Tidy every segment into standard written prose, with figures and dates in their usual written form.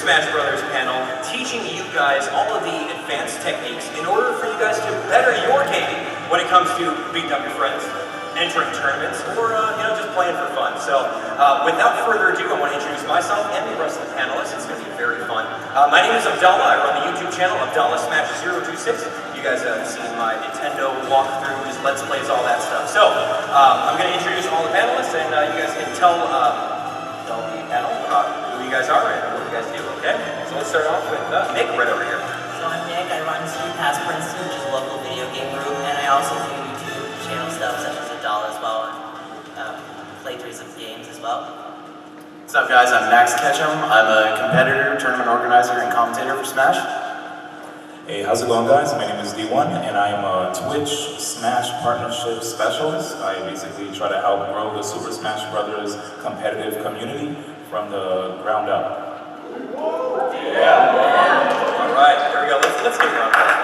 Smash Brothers panel, teaching you guys all of the advanced techniques in order for you guys to better your game when it comes to beating up your friends, entering tournaments, or just playing for fun. So without further ado, I want to introduce myself and the rest of the panelists. It's going to be very fun. My name is Abdallah. I run the YouTube channel Abdallah Smash 026. You guys have seen my Nintendo walkthroughs, Let's Plays, all that stuff. So I'm going to introduce all the panelists, and you guys can tell the panel who you guys are and what you guys do. Okay? So let's start off with Nick right over here. So I'm Nick. I run Pass Princeton, which is a local video game group, and I also do YouTube channel stuff such as Abdallah as well, and playthroughs of games as well. What's up, guys? I'm Max Ketchum. I'm a competitor, tournament organizer, and commentator for Smash. Hey, how's it going, guys? My name is D1, and I am a Twitch Smash Partnership Specialist. I basically try to help grow the Super Smash Brothers competitive community from the ground up. Yeah. All right, here we go. Let's get around that.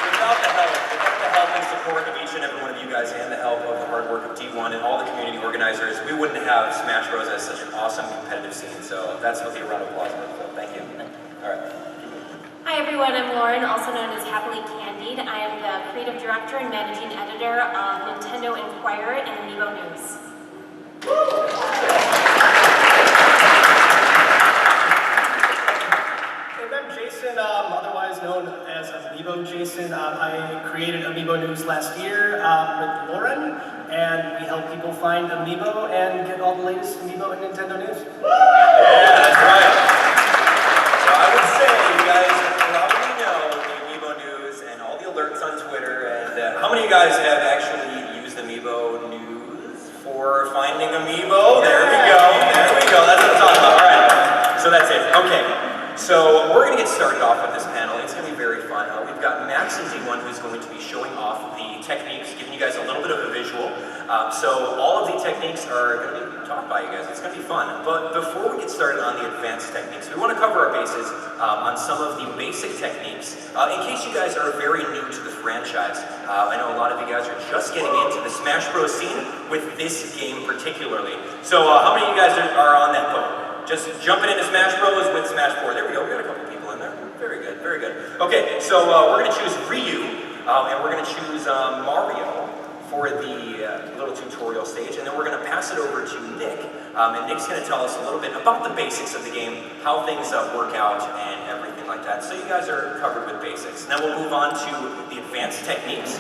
Without the help and support of each and every one of you guys, and the help of the hard work of D1 and all the community organizers, we wouldn't have Smash Bros. As such an awesome competitive scene. So that's what the round of applause is. So thank you. All right. Hi everyone, I'm Lauren, also known as Happily Candied. I am the creative director and managing editor of Nintendo Inquirer and Amiibo News. And I'm Jason, otherwise known as Amiibo Jason. I created Amiibo News last year with Lauren, and we help people find Amiibo and get all the latest Amiibo and Nintendo news. Yeah, that's right. So I would say you guys probably know the Amiibo News and all the alerts on Twitter, and how many of you guys have actually used Amiibo News for finding Amiibo? There we go, that's what I'm talking about. All right, so that's it, okay. So we're going to get started off with this panel. It's going to be very fun. We've got Max and D1 who's going to be showing off the techniques, giving you guys a little bit of a visual. So all of the techniques are going to be taught by you guys. It's going to be fun. But before we get started on the advanced techniques, we want to cover our bases on some of the basic techniques. In case you guys are very new to the franchise, I know a lot of you guys are just getting into the Smash Bros. Scene with this game particularly. So how many of you guys are on that boat? Just jumping into Smash Bros. With Smash 4. There we go. We got a couple people in there. Very good, very good. Okay, so we're going to choose Ryu, and we're going to choose Mario for the little tutorial stage, and then we're going to pass it over to Nick, and Nick's going to tell us a little bit about the basics of the game, how things work out, and everything like that. So you guys are covered with basics. Now we'll move on to the advanced techniques.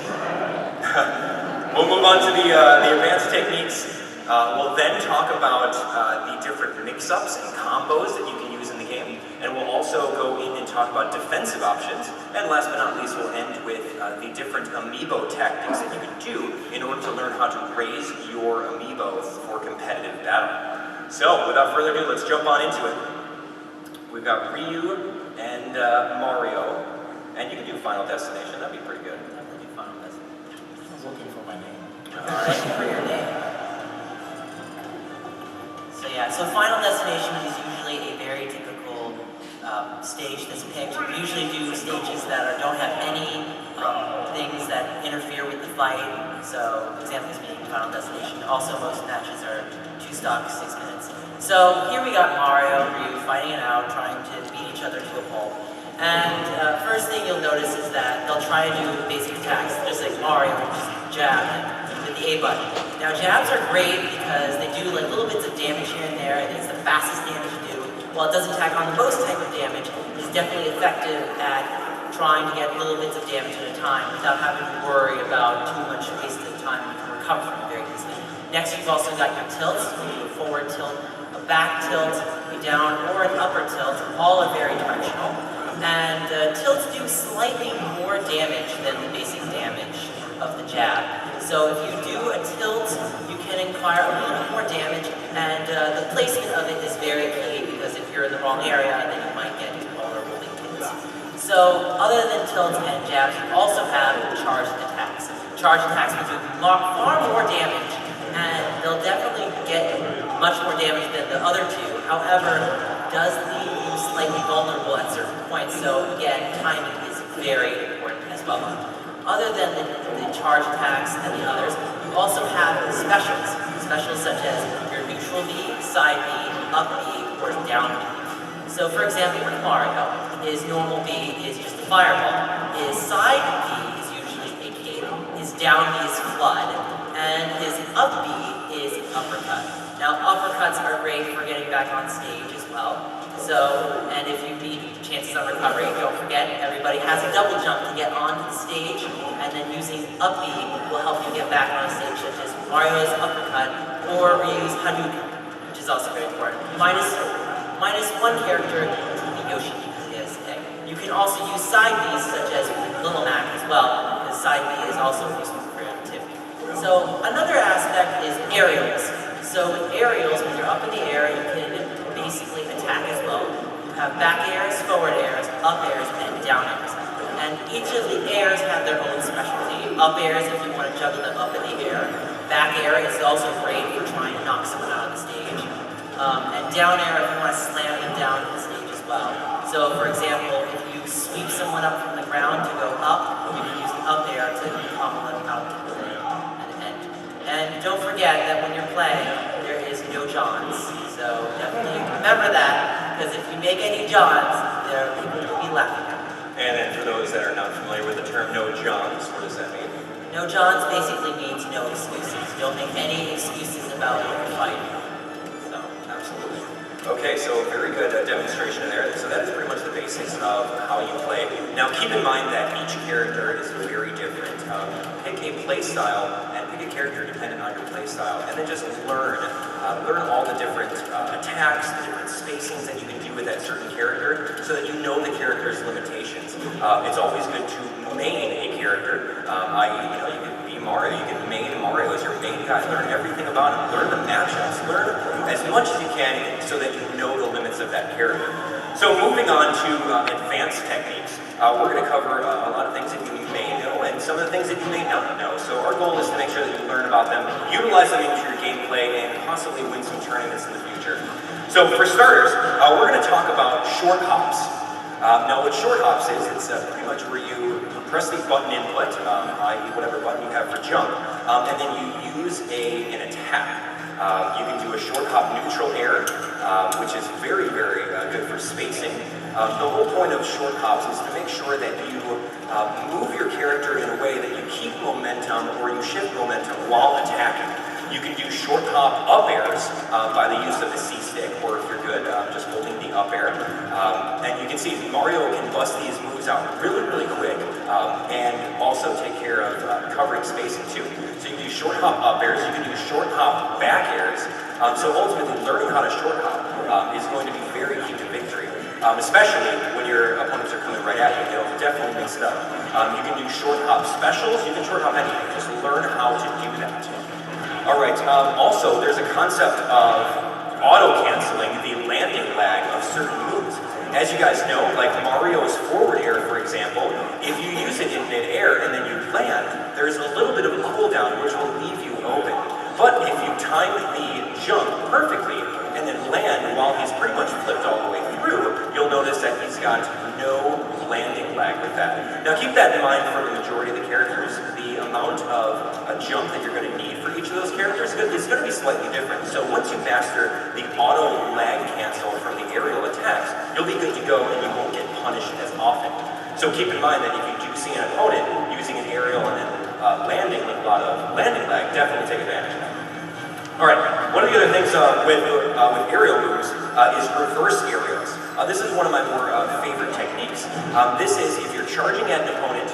We'll move on to the advanced techniques. We'll then talk about the different mix-ups and combos that you can use in the game, and we'll also go in and talk about defensive options, and last but not least, we'll end with the different Amiibo tactics that you can do in order to learn how to raise your Amiibo for competitive battle. So, without further ado, let's jump on into it. We've got Ryu and Mario, and you can do Final Destination, that'd be pretty good. Definitely do Final Destination. I was looking for my name. Alright, for your name. So yeah, so Final Destination is usually a very typical stage that's picked. We usually do stages that don't have any things that interfere with the fight. So examples being Final Destination. Also, most matches are 2 stocks, 6 minutes. So here we got Mario and Ryu fighting it out, trying to beat each other to a pulp. And first thing you'll notice is that they'll try to do basic attacks, just like Mario, just jab with the A button. Now jabs are great because they do like little bits of damage here and there, and it's the fastest damage to do. While it doesn't tack on the most type of damage, it's definitely effective at trying to get little bits of damage at a time without having to worry about too much wasted time, and you can recover from it very easily. Next, you've also got your tilts. You can do a forward tilt, a back tilt, a down or an upper tilt. All are very directional. And tilts do slightly more damage than the basic damage of the jab. So if you do a tilt, you can acquire a little bit more damage, and the placement of it is very key, because if you're in the wrong area, then you might get vulnerable hits. So other than tilts and jabs, you also have charged attacks. Charged attacks will do far more damage, and they'll definitely get much more damage than the other two. However, does leave you slightly vulnerable at certain points, so again, timing is very important as well. Other than the charge attacks and the others, you also have specials. Specials such as your neutral B, side B, up B, or down B. So for example, with Mario, his normal B is just a fireball. His side B is usually a cape. His down B is flood. And his up B is uppercut. Now uppercuts are great for getting back on stage as well. So, and if you need chances of recovery, don't forget everybody has a double jump to get onto the stage, and then using up B will help you get back on stage, such as Mario's uppercut or Ryu's Hadouken, which is also very important. Minus one character, which will be Yoshi, because he has egg. You can also use side Bs such as Little Mac as well, because side B is also useful for him too. So another aspect is aerials. So with aerials, when you're up in the air, you can basically attack as well. You have back airs, forward airs, up airs, and down airs. And each of the airs have their own specialty. Up airs if you want to juggle them up in the air. Back air is also great for trying to knock someone out of the stage. And down air if you want to slam them down to the stage as well. So for example, if you sweep someone up from the ground to go up, you can use the up air to pummel them out to the end. And don't forget that when you're playing, there is no Johns. So definitely remember that, because if you make any Johns, there are people will be laughing at you. And then for those that are not familiar with the term no Johns, what does that mean? No Johns basically means no excuses. Don't make any excuses about what you're fighting. So, absolutely. Okay, so very good demonstration there. So that is pretty much the basics of how you play. Now keep in mind that each character is very different. Pick a play style and pick a character dependent on your play style, and then just learn all the different attacks, the different spacings that you can do with that certain character, so that you know the character's limitations. It's always good to main a character, i.e., you can be Mario, you can main Mario as your main guy, learn everything about him, learn the matchups, learn as much as you can so that you know the limits of that character. So moving on to advanced techniques, we're going to cover a lot of things that you may know and some of the things that you may not know. So our goal is to make sure that you learn about them, utilize them into your gameplay, and possibly win some tournaments in the future. So for starters, we're going to talk about short hops. Now what short hops is, it's pretty much where you press the button input, i.e. whatever button you have for jump, and then you use an attack. You can do a short hop neutral air, which is very, very good for spacing. The whole point of short hops is to make sure that you move your character in a way that you keep momentum or you shift momentum while attacking. You can do short hop up airs by the use of the C stick, or if you're good, just holding the up air. And you can see Mario can bust these moves out really, really quick, and also take care of covering spacing too. So you can do short hop up airs, you can do short hop back airs. So ultimately, learning how to short hop is going to be very key to victory. Especially when your opponents are coming right at you, they'll definitely mix it up. You can do short hop specials, you can short hop anything, just learn how to do that. All right, also there's a concept of auto-canceling the landing lag of certain moves. As you guys know, like Mario's forward air, for example, if you use it in mid-air and then you land, there's a little bit of a cooldown which will leave you open. But if you time the jump perfectly and then land while he's pretty much flipped all the way through, you'll notice that he's got no landing lag with that. Now keep that in mind for the majority of the characters. The amount of a jump that you're going to need for each of those characters is going to be slightly different. So once you master the auto lag cancel from the aerial attacks, you'll be good to go and you won't get punished as often. So keep in mind that if you do see an opponent using an aerial and then landing with a lot of landing lag, definitely take advantage of that. All right, one of the other things with aerial moves is reverse aerials. This is one of my more favorite techniques. This is if you're charging at an opponent,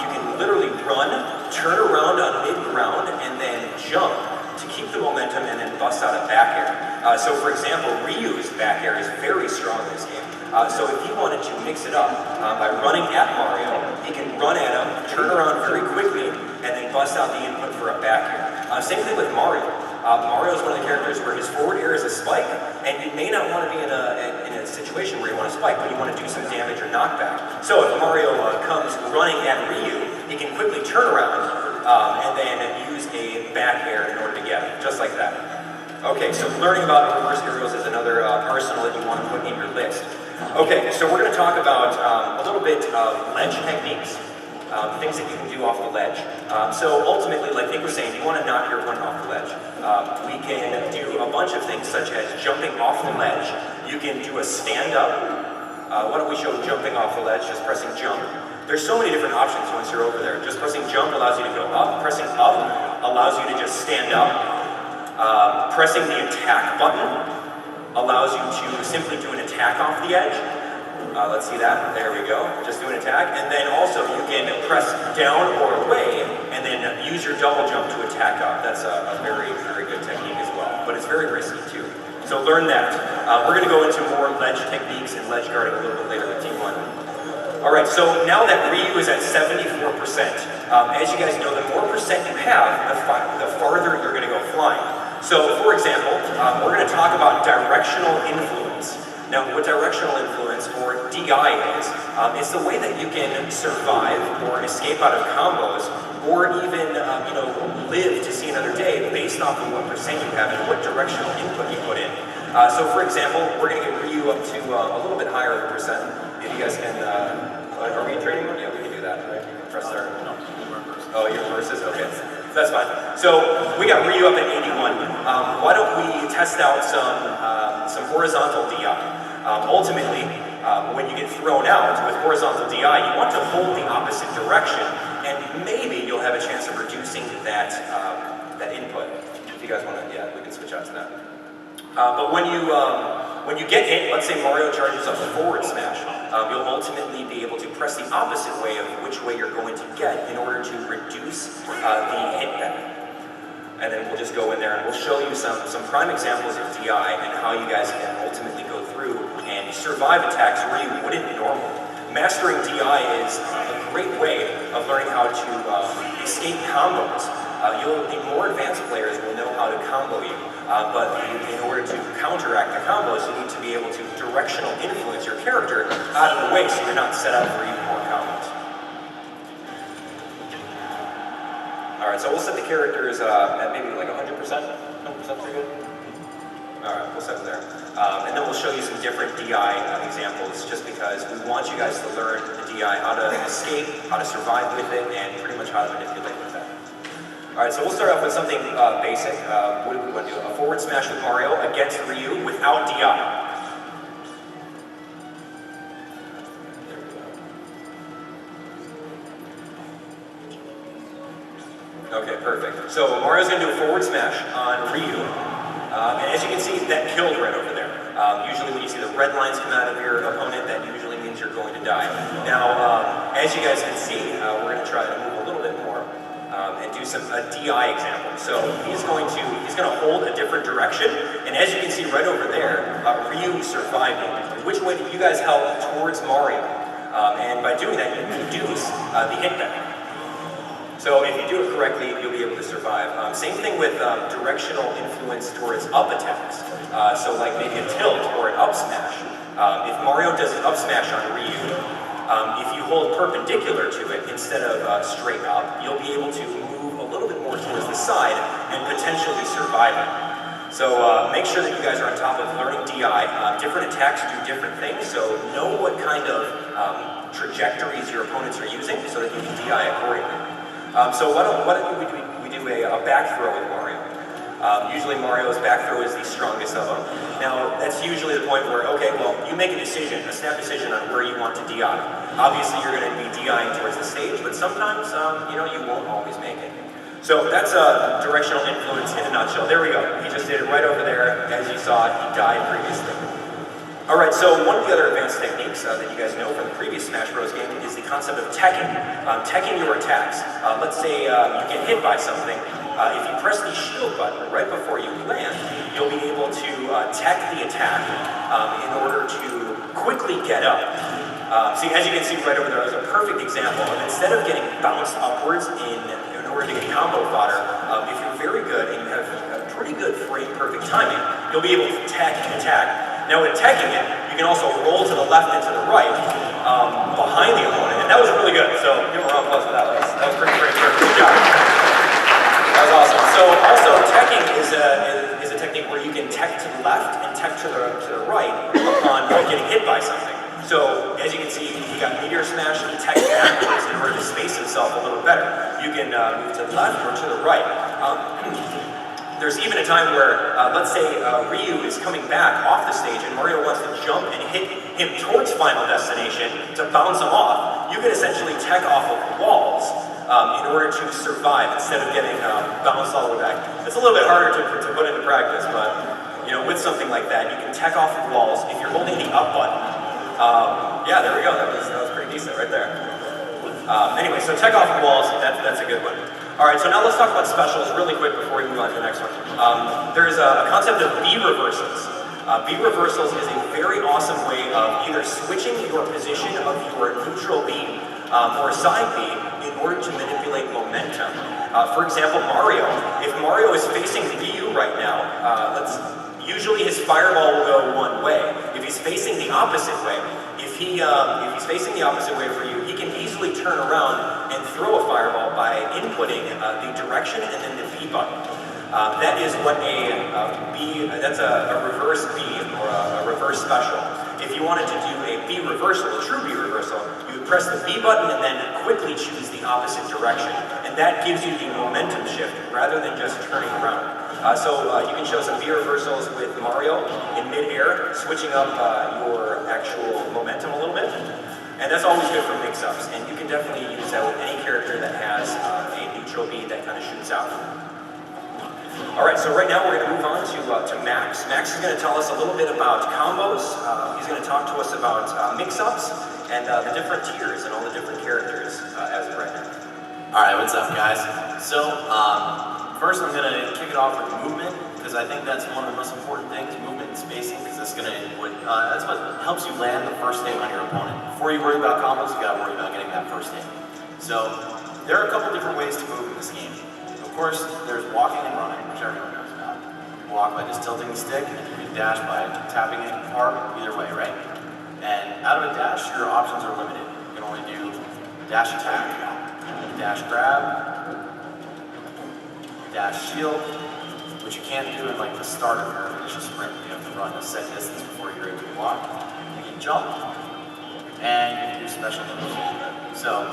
you can literally run, turn around on mid-ground, and then jump to keep the momentum and then bust out a back air. So for example, Ryu's back air is very strong in this game. So if he wanted to mix it up by running at Mario, he can run at him, turn around very quickly, and then bust out the input for a back air. Same thing with Mario. Mario is one of the characters where his forward air is a spike, and you may not want to be in a situation where you want to spike, but you want to do some damage or knockback. So if Mario comes running at Ryu, he can quickly turn around and then use a back air in order to get him, just like that. Okay, so learning about reverse aerials is another arsenal that you want to put in your list. Okay, so we're going to talk about a little bit of ledge techniques. things that you can do off the ledge. So ultimately, like Nick was saying, you want to knock your opponent off the ledge. We can do a bunch of things such as jumping off the ledge. You can do a stand-up. Why don't we show jumping off the ledge, just pressing jump. There's so many different options once you're over there. Just pressing jump allows you to go up. Pressing up allows you to just stand up. Pressing the attack button allows you to simply do an attack off the edge. Let's see that. There we go. Just do an attack. And then also you can press down or away and then use your double jump to attack up. That's a very, very good technique as well. But it's very risky too. So learn that. We're going to go into more ledge techniques and ledge guarding a little bit later with Team 1. All right, so now that Ryu is at 74%, as you guys know, the more percent you have, the farther you're going to go flying. So, for example, we're going to talk about directional influence. Now, what directional influence, or DI, is, it's the way that you can survive or escape out of combos, or even, live to see another day based off of what percent you have and what directional input you put in. So, for example, we're going to get Ryu up to a little bit higher of a percent. If you guys can, are we training? Yeah, we can do that, right? Press there. No, you weren't first. Oh, you're versus? Okay. That's fine. So we got Ryu up at 81. Why don't we test out some horizontal DI? Ultimately, when you get thrown out with horizontal DI, you want to hold the opposite direction, and maybe you'll have a chance of reducing that input. If you guys want to, yeah, we can switch out to that. But when you get hit, let's say Mario charges up a forward smash, you'll ultimately be able to press the opposite way of which way you're going to get in order to reduce the hit back. And then we'll just go in there and we'll show you some prime examples of DI and how you guys can ultimately go through and survive attacks where you wouldn't normally. Mastering DI is a great way of learning how to escape combos. The more advanced players will know how to combo you, but in order to counteract the combos, you need to be able to directional influence your character out of the way so you're not set up for even more combos. Alright, so we'll set the characters at maybe like 100%? 100% pretty good? Alright, we'll set it there. And then we'll show you some different DI examples just because we want you guys to learn the DI, how to escape, how to survive with it, and pretty much how to manipulate with that. Alright, so we'll start off with something basic. What do we want to do? A forward smash with Mario against Ryu without DI. Okay, perfect. So Mario's going to do a forward smash on Ryu. And as you can see, that killed right over there. Usually when you see the red lines come out of your opponent, that usually means you're going to die. Now, as you guys can see, we're going to try to move a little bit more. And do a DI example. So he's going to hold a different direction, and as you can see right over there, Ryu surviving. Which way do you guys help towards Mario? And by doing that, you reduce the hit back. So if you do it correctly, you'll be able to survive. Same thing with directional influence towards up attacks. So like maybe a tilt or an up smash. If Mario does an up smash on Ryu, if you hold perpendicular to it instead of straight up, you'll be able to move a little bit more towards the side and potentially survive it. So make sure that you guys are on top of learning DI. Different attacks do different things, so know what kind of trajectories your opponents are using so that you can DI accordingly. So why don't we do a back throw with Mario. Usually Mario's back throw is the strongest of them. Now, that's usually the point where, okay, well, you make a decision, a snap decision on where you want to DI. Obviously, you're going to be DIing towards the stage, but sometimes, you won't always make it. So that's directional influence in a nutshell. There we go. He just did it right over there. As you saw, he died previously. All right, so one of the other advanced techniques that you guys know from the previous Smash Bros. Game is the concept of teching. Teching your attacks. Let's say you get hit by something. If you press the shield button right before you land, you'll be able to tech the attack in order to quickly get up. See, as you can see right over there, there's a perfect example of instead of getting bounced upwards in order to get combo fodder, if you're very good and you have pretty good frame perfect timing, you'll be able to tech and attack. Now with teching it, you can also roll to the left and to the right behind the opponent, and that was really good. So give a round of applause for that. That was pretty perfect. Good job. That was awesome. So also teching is a technique where you can tech to the left and tech to the right upon getting hit by something. So as you can see, we got Meteor Smash, he tech backwards in order to space himself a little better. You can move to the left or to the right. There's even a time where, let's say Ryu is coming back off the stage and Mario wants to jump and hit him towards Final Destination to bounce him off. You can essentially tech off of walls in order to survive instead of getting bounced all the way back. It's a little bit harder to put into practice, but with something like that, you can tech off of walls if you're holding the up button. Yeah, there we go. That was pretty decent right there. Anyway, so tech off the walls, that's a good one. All right, so now let's talk about specials really quick before we move on to the next one. There's a concept of B reversals. B reversals is a very awesome way of either switching your position of your neutral B or side B in order to manipulate momentum. For example, Mario. If Mario is facing Ryu right now, usually his fireball will go one way. If he's facing the opposite way, if he's facing the opposite way for you, he can easily turn around and throw a fireball by inputting the direction and then the B button. That is what that's a reverse B or a reverse special. If you wanted to do a B reversal, a true B reversal, you would press the B button and then quickly choose the opposite direction. And that gives you the momentum shift rather than just turning around. So you can show some B reversals with Mario in mid-air, switching up your actual momentum a little bit. And that's always good for mix-ups. And you can definitely use that with any character that has a neutral B that kind of shoots out. All right, so right now we're going to move on to Max. Max is going to tell us a little bit about combos. He's going to talk to us about mix-ups and the different tiers and all the different characters as of right now. All right, what's up, guys? So, first I'm going to kick it off with movement, because I think that's one of the most important things, movement and spacing, because that's what helps you land the first hit on your opponent. Before you worry about combos, you got to worry about getting that first hit. So, there are a couple different ways to move in this game. Of course, there's walking and running, which everyone knows about. You walk by just tilting the stick, and you can dash by tapping it hard, either way, right? And out of a dash, your options are limited. You can only do dash attack, dash grab, dash shield, which you can't do in like the start of your initial sprint. You have to run a set distance before you're able to block. You can jump, and you can do special moves. So,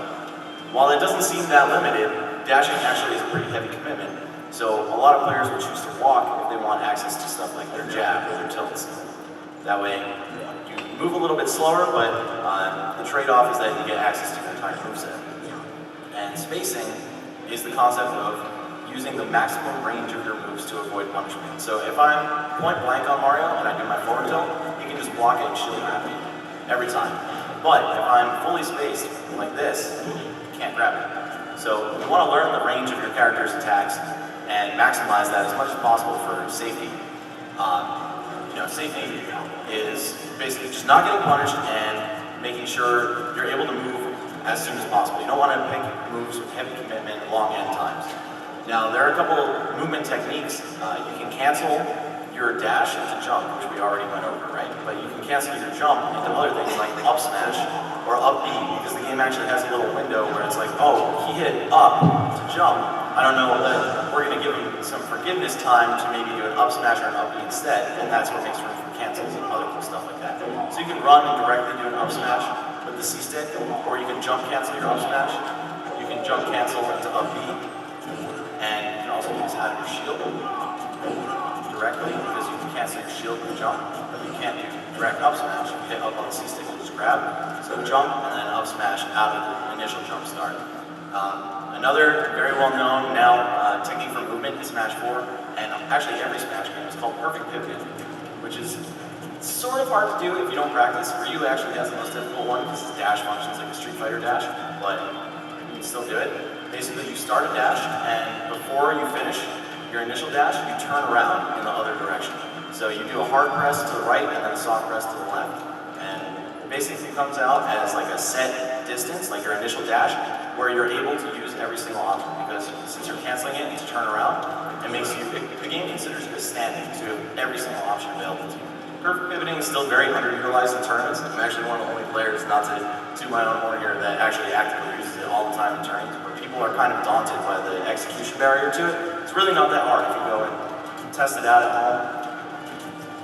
while it doesn't seem that limited, dashing actually is a pretty heavy commitment. So a lot of players will choose to walk if they want access to stuff like their jab or their tilts. That way, you move a little bit slower, but the trade-off is that you get access to your entire moveset. And spacing is the concept of using the maximum range of your moves to avoid punishment. So if I'm point blank on Mario and I do my forward tilt, he can just block it and shield grab me every time. But if I'm fully spaced like this, you can't grab it. So you want to learn the range of your character's attacks and maximize that as much as possible for safety. Safety is basically just not getting punished and making sure you're able to move as soon as possible. You don't want to pick moves with heavy commitment and long end times. Now, there are a couple of movement techniques. You can cancel your dash into jump, which we already went over, right? But you can cancel your jump into other things like up smash or up B, because the game actually has a little window where it's like, oh, he hit up to jump. I don't know, we're going to give him some forgiveness time to maybe do an up smash or an up B instead, and that's what makes room for cancels and other cool stuff like that. So you can run and directly do an up smash with the C stick, or you can jump cancel your up smash. You can jump cancel into up B, and you can also use out of your shield directly, because you can cancel your shield with jump, but you can't do direct up smash. You hit up on the C stick and just grab. So jump and then up smash out of the initial jump start. Another very well known now technique for movement in Smash 4, and actually every Smash game, is called perfect pivot, which is sort of hard to do if you don't practice. Ryu actually has the most difficult one because his dash functions like a Street Fighter dash, but you can still do it. Basically, you start a dash, and before you finish your initial dash, you turn around in the other direction. So you do a hard press to the right and then a soft press to the left. And it basically comes out as like a set distance, like your initial dash, where you're able to use every single option, because since you're canceling it to turn around, it makes you, the game considers you as standing, so you have every single option available to you. Perfect pivoting is still very underutilized in tournaments. I'm actually one of the only players, not to toot my own horn here, that actually actively uses it all the time in tournaments, where people are kind of daunted by the execution barrier to it. It's really not that hard if you go and test it out at home.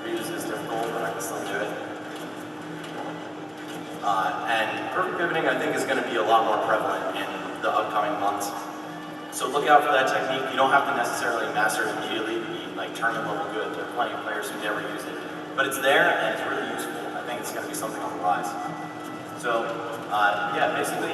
Reuse is difficult, but I can still do it. And perfect pivoting, I think, is going to be a lot more prevalent in the upcoming months. So look out for that technique. You don't have to necessarily master it immediately to be like tournament level good. There are plenty of players who never use it. But it's there and it's really useful. I think it's going to be something on the rise. So yeah, basically,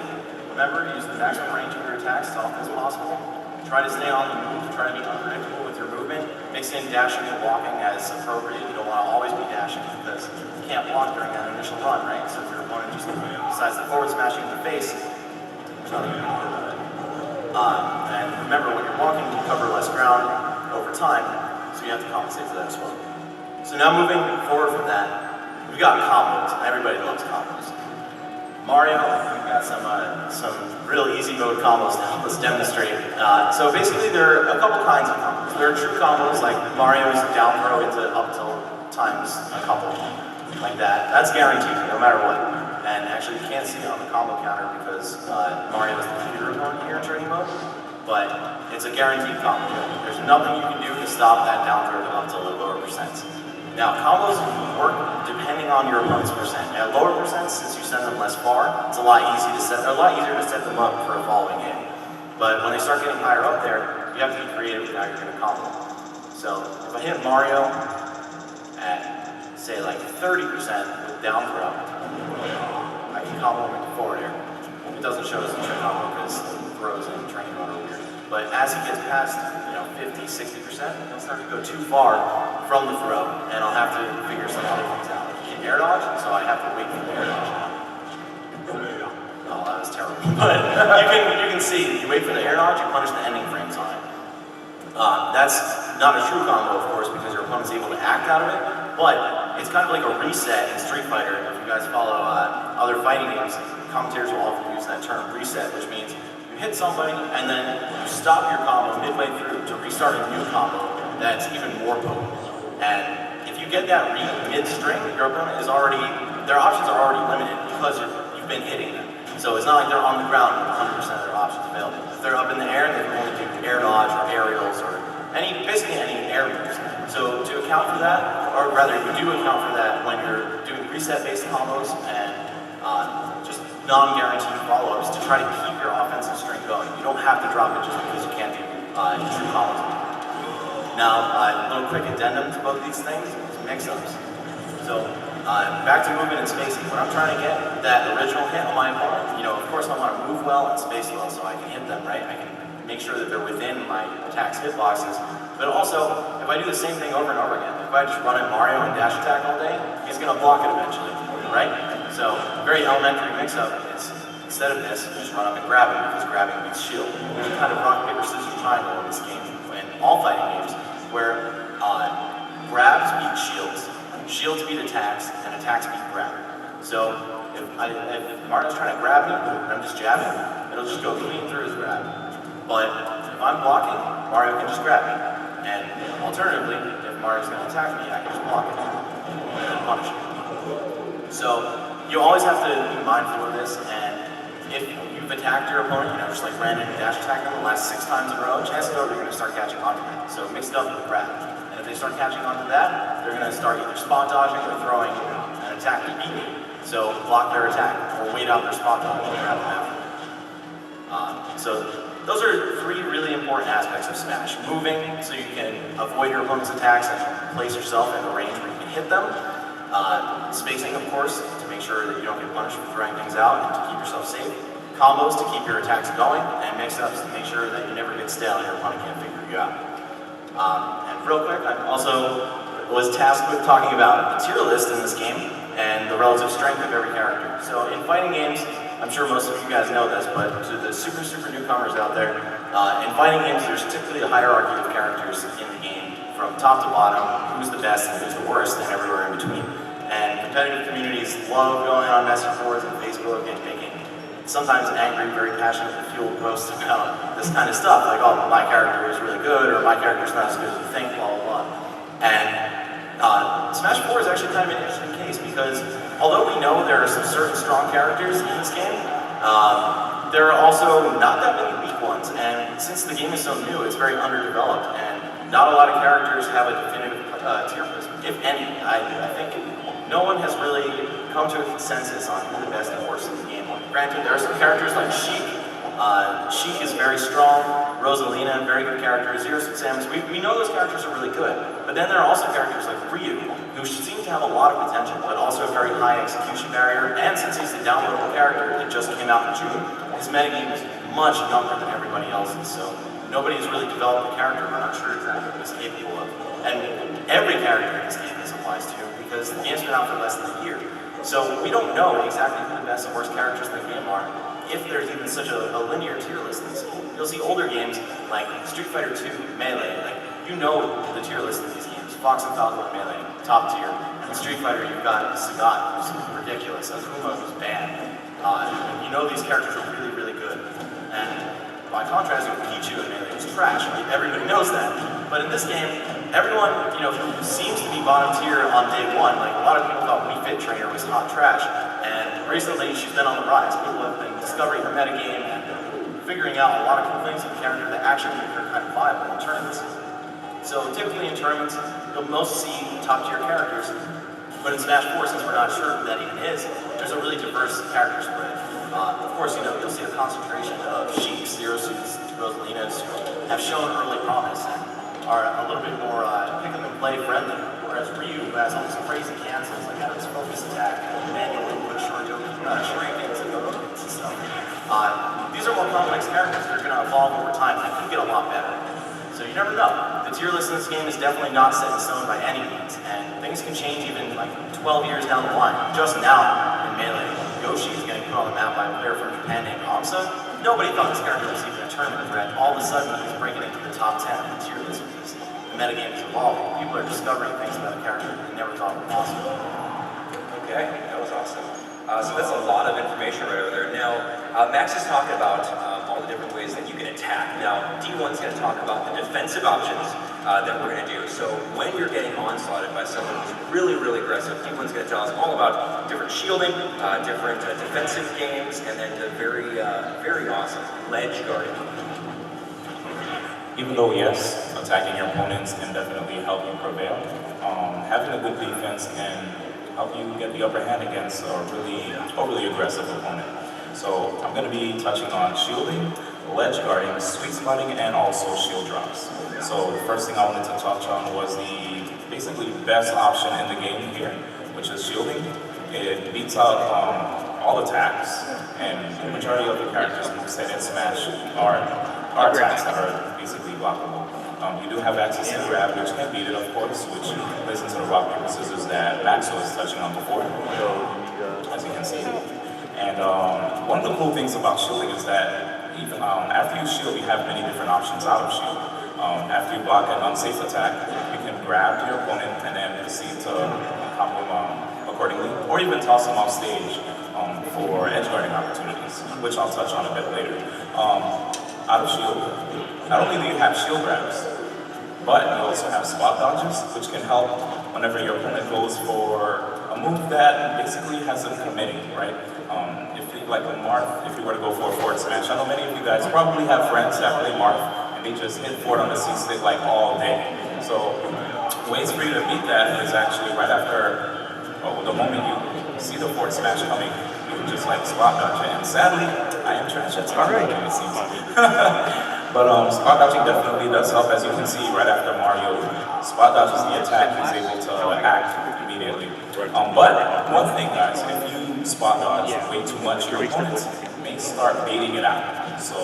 remember, use the maximum range of your attacks as often as possible. Try to stay on the move. Try to be unpredictable with your movement. Mix in dashing and walking as appropriate. You don't want to always be dashing because you can't block during that initial run, right? So if your opponent just decides to forward smash you in the face, there's nothing you can do about it. And remember, when you're walking, you cover less ground over time, so you have to compensate for that as well. So now moving forward from that, we've got combos. Everybody loves combos. Mario, we've got some real easy mode combos to help us demonstrate. So basically, there are a couple kinds of combos. There are true combos like Mario's down throw into up tilt times a couple, like that. That's guaranteed, no matter what. And actually, you can't see it on the combo counter because Mario is the computer opponent here in training mode. But it's a guaranteed combo. There's nothing you can do to stop that down throw to up tilt at lower percents. Now, combos work depending on your opponent's percent. At lower percents, since you send them less far, it's a lot easier to set them up for a following game. But when they start getting higher up there, you have to be creative with how you're going to combo. So if I hit Mario at, say, like 30% with down throw, I can combo him into forward air. It doesn't show us the trick combo because the throws in training mode are weird. But as he gets past, 50, 60%, he'll start to go too far from the throw, and I'll have to figure some other things out. He can air dodge, so I have to wait for the air dodge now. Oh, that was terrible. But you can see, you wait for the air dodge, you punish the ending frames on it. That's not a true combo, of course, because your opponent's able to act out of it, but it's kind of like a reset in Street Fighter. If you guys follow other fighting games, commentators will often use that term, reset, which means you hit somebody, and then you stop your combo midway through to restart a new combo that's even more potent. And if you get that read mid-string, your opponent is already, their options are already limited because you've been hitting them. So it's not like they're on the ground with 100% of their options available. If they're up in the air, they can only do air dodge or aerials or basically any air moves. So to account for that, or rather you do account for that when you're doing reset-based combos and just non-guaranteed follow-ups to try to keep your offensive string going. You don't have to drop it just because you can't do true combos. Now, a little quick addendum to both these things is mix-ups. So, back to movement and spacing. When I'm trying to get that original hit on my opponent, of course I want to move well and space well so I can hit them, right? I can make sure that they're within my attack's hitboxes. But also, if I do the same thing over and over again, if I just run at Mario and dash attack all day, he's going to block it eventually, right? So, very elementary mix-up is, instead of this, you just run up and grab him because grabbing beats shield. There's a kind of rock, paper, scissors triangle in this game, in all fighting games, where grabs beat shields, shields beat attacks, and attacks beat grab. So, if Mario's trying to grab me, and I'm just jabbing, it'll just go clean through his grab. But if I'm blocking, Mario can just grab me. And alternatively, if Mario's going to attack me, I can just block it and then punish him. So, you always have to be mindful of this, and if you've attacked your opponent, just like random dash attack them the last 6 times in a row, chances are they're going to start catching on to that. So mix it up with grab. And if they start catching on to that, they're going to start either spot dodging or throwing an attack to beat you. So block their attack, or wait out their spot dodge and grab them after. So those are 3 really important aspects of Smash. Moving, so you can avoid your opponent's attacks and place yourself in a range where you can hit them. Spacing, of course, to make sure that you don't get punished for throwing things out and to keep yourself safe. Combos to keep your attacks going, and mix-ups to make sure that you never get stale and your opponent can't figure you out. And real quick, I also was tasked with talking about the tier list in this game and the relative strength of every character. So in fighting games, I'm sure most of you guys know this, but to the super newcomers out there, in fighting games, there's typically a hierarchy of characters in the game, from top to bottom, who's the best and who's the worst, and everywhere in between. And competitive communities love going on message boards and Facebook and making sometimes angry, very passionately fueled posts about this kind of stuff, like, oh, my character is really good, or my character's not as good as you think, blah, blah, blah. And Smash 4 is actually kind of an interesting case because although we know there are some certain strong characters in this game, there are also not that many weak ones. And since the game is so new, it's very underdeveloped, and not a lot of characters have a definitive tier list, if any. I think no one has really come to a consensus on who the best and worst in the game are. Granted, there are some characters like Sheik. Sheik is very strong. Rosalina, very good character. Zero Suit Samus, we know those characters are really good. But then there are also characters like Ryu, who seem to have a lot of potential, but also a very high execution barrier. And since he's the downloadable character that just came out in June, his metagame is much younger than everybody else's. So nobody has really developed the character. We're not sure exactly what he's capable of. And every character in this game this applies to, because the game's been out for less than a year. So we don't know exactly who the best and worst characters in the game are, if there's even such a linear tier list in this game. You'll see older games like Street Fighter 2, Melee, like you know the tier list in these games. Fox and Falcon Melee, top tier. And in Street Fighter you've got Sagat, who's ridiculous, Akuma, who's bad. You know these characters are really, really good. And by contrast, with Pichu in Melee, who's trash. Everybody knows that. But in this game, everyone, who seems to be bottom tier on day one, like a lot of people thought Wii Fit Trainer was hot trash. And recently, she's been on the rise. People have been discovering her metagame and figuring out a lot of cool things with the character that actually make her kind of viable in tournaments. So typically in tournaments, you'll most see top tier characters. But in Smash 4, since we're not sure who that even is, there's a really diverse character spread. Of course, you'll see a concentration of Sheiks, Zero Suits, Rosalinas who have shown early promise and are a little bit more pick-up-and-play friendly, whereas Ryu, who has all these crazy cancels, like out of his focus attack, manual input, shurikens, and and stuff. These are more complex characters that are going to evolve over time and could get a lot better. So you never know. The tier list in this game is definitely not set in stone by any means, and things can change even like 12 years down the line. Just now in Melee, Yoshi is getting put on the map by a player from Japan named Amsa. Nobody thought this character was even a tournament threat. All of a sudden, he's breaking into the top 10 of the tier list because the metagame is evolving. People are discovering things about a character that they never thought were possible. Okay, that was awesome. So that's a lot of information right over there. Now, Max is talking about all the different ways that you can attack. Now, D1's going to talk about the defensive options that we're going to do. So when you're getting onslaughted by someone who's really, really aggressive, D1's going to tell us all about different shielding, different defensive games, and then the very, very awesome ledge guarding. Even though, yes, attacking your opponents can definitely help you prevail, having a good defense can help you get the upper hand against a really overly aggressive opponent. So I'm going to be touching on shielding, ledge guarding, sweet spotting, and also shield drops. So the first thing I wanted to touch on was the basically best option in the game here, which is shielding. It beats out all attacks, and the majority of the characters moveset in Smash are attacks that are basically blockable. You do have access to grab, which can beat it, of course, which plays into the rock, paper, scissors that Max was touching on before, as you can see. And one of the cool things about shielding is that even after you shield, you have many different options out of shield. After you block an unsafe attack, you can grab your opponent and then proceed to combo him accordingly, or even toss him off stage for edge guarding opportunities, which I'll touch on a bit later. Out of shield, not only do you have shield grabs, but you also have spot dodges, which can help whenever your opponent goes for a move that basically has them committing, right? If you like a Marth, if you were to go for a forward smash, I know many of you guys probably have friends that play Marth, and they just hit forward on the C-stick like all day. So ways for you to beat that is actually right after, the moment you see the forward smash coming, you can just like spot dodge it. And sadly, I am trash at spot dodging, it seems. But spot dodging definitely does help, as you can see right after Mario spot dodges the attack, he's able to act immediately. But one thing, guys, if you spot dodge way too much, your opponents may start baiting it out. So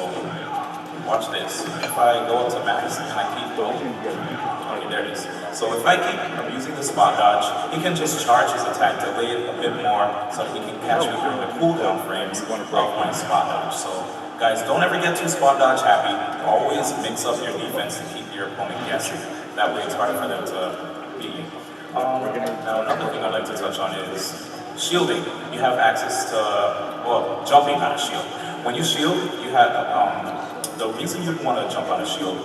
watch this. If I go up to Max and I keep going, okay, there it is. So if I keep using the spot dodge, he can just charge his attack, delay it a bit more, so that he can catch me during the cooldown frames of my spot dodge. So guys, don't ever get too spot dodge happy. Always mix up your defense to keep your opponent guessing. That way it's harder for them to beat you. Now another thing I'd like to touch on is shielding. You have access to, jumping on a shield. When you shield, you have, the reason you want to jump on a shield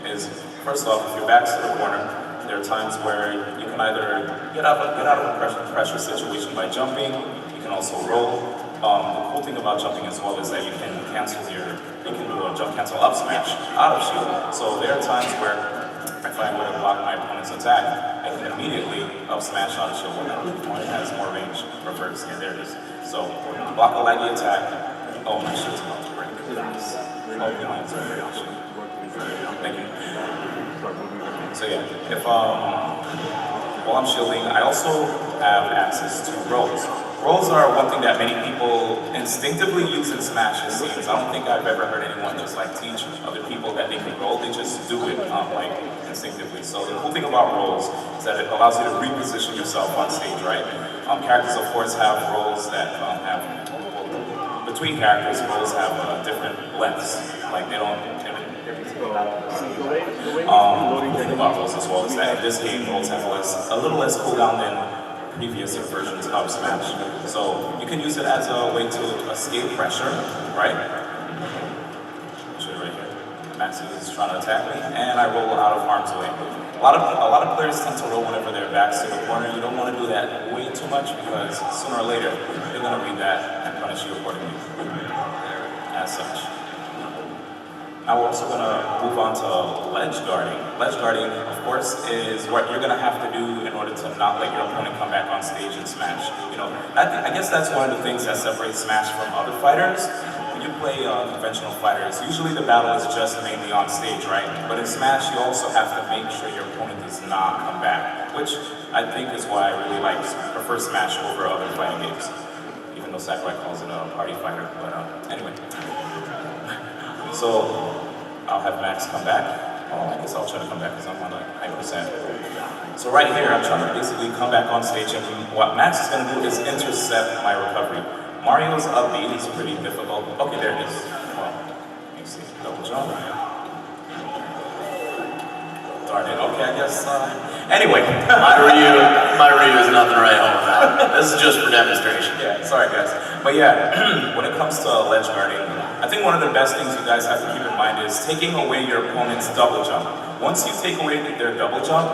is, first off, if your back's to the corner, there are times where you can either get out of a pressure situation by jumping, you can also roll. The cool thing about jumping as well is that you can do a jump cancel up smash out of shield. So there are times where if I were to block my opponent's attack, I can immediately up smash on shield when my opponent has more range reverse. Yeah, there it is. So block a laggy attack. Oh, my shield's about to break. Oh, mine's already on shield. Thank you. So yeah, if while I'm shielding, I also have access to rolls. Rolls are one thing that many people instinctively use in Smash, it seems. I don't think I've ever heard anyone just like teach other people that they can roll. They just do it like instinctively. So the cool thing about rolls is that it allows you to reposition yourself on stage, right? Characters, of course, have rolls that between characters, rolls have different lengths. Like they don't. The thing about rolls as well is that in this game, rolls have a little less cooldown than previous versions of Smash. So you can use it as a way to escape pressure, right? I'll show you right here. Max is trying to attack me, and I roll out of harm's way. A lot of players tend to roll whenever their back's to the corner. You don't want to do that way too much because sooner or later they're going to read that and punish you accordingly. As such. Now we're also going to move on to ledge guarding. Ledge guarding, of course, is what you're going to have to do in order to not let your opponent come back on stage and smash. You know, I guess that's one of the things that separates Smash from other fighters. When you play conventional fighters, usually the battle is just mainly on stage, right? But in Smash, you also have to make sure your opponent does not come back, which I think is why I really prefer Smash over other fighting games. Even though Sakurai calls it a party fighter, but anyway. So I'll have Max come back. Oh, I guess I'll try to come back because I'm on like 9%. So right here, I'm trying to basically come back on stage, and what Max is going to do is intercept my recovery. Mario's up B is pretty difficult. Okay, there it is. Well, let me see. Double jump. Darn it. Okay, I guess. Anyway. My Ryu is nothing to write home about. This is just for demonstration. Yeah, sorry guys. But yeah, when it comes to ledge guarding, I think one of the best things you guys have to keep in mind is taking away your opponent's double jump. Once you take away their double jump,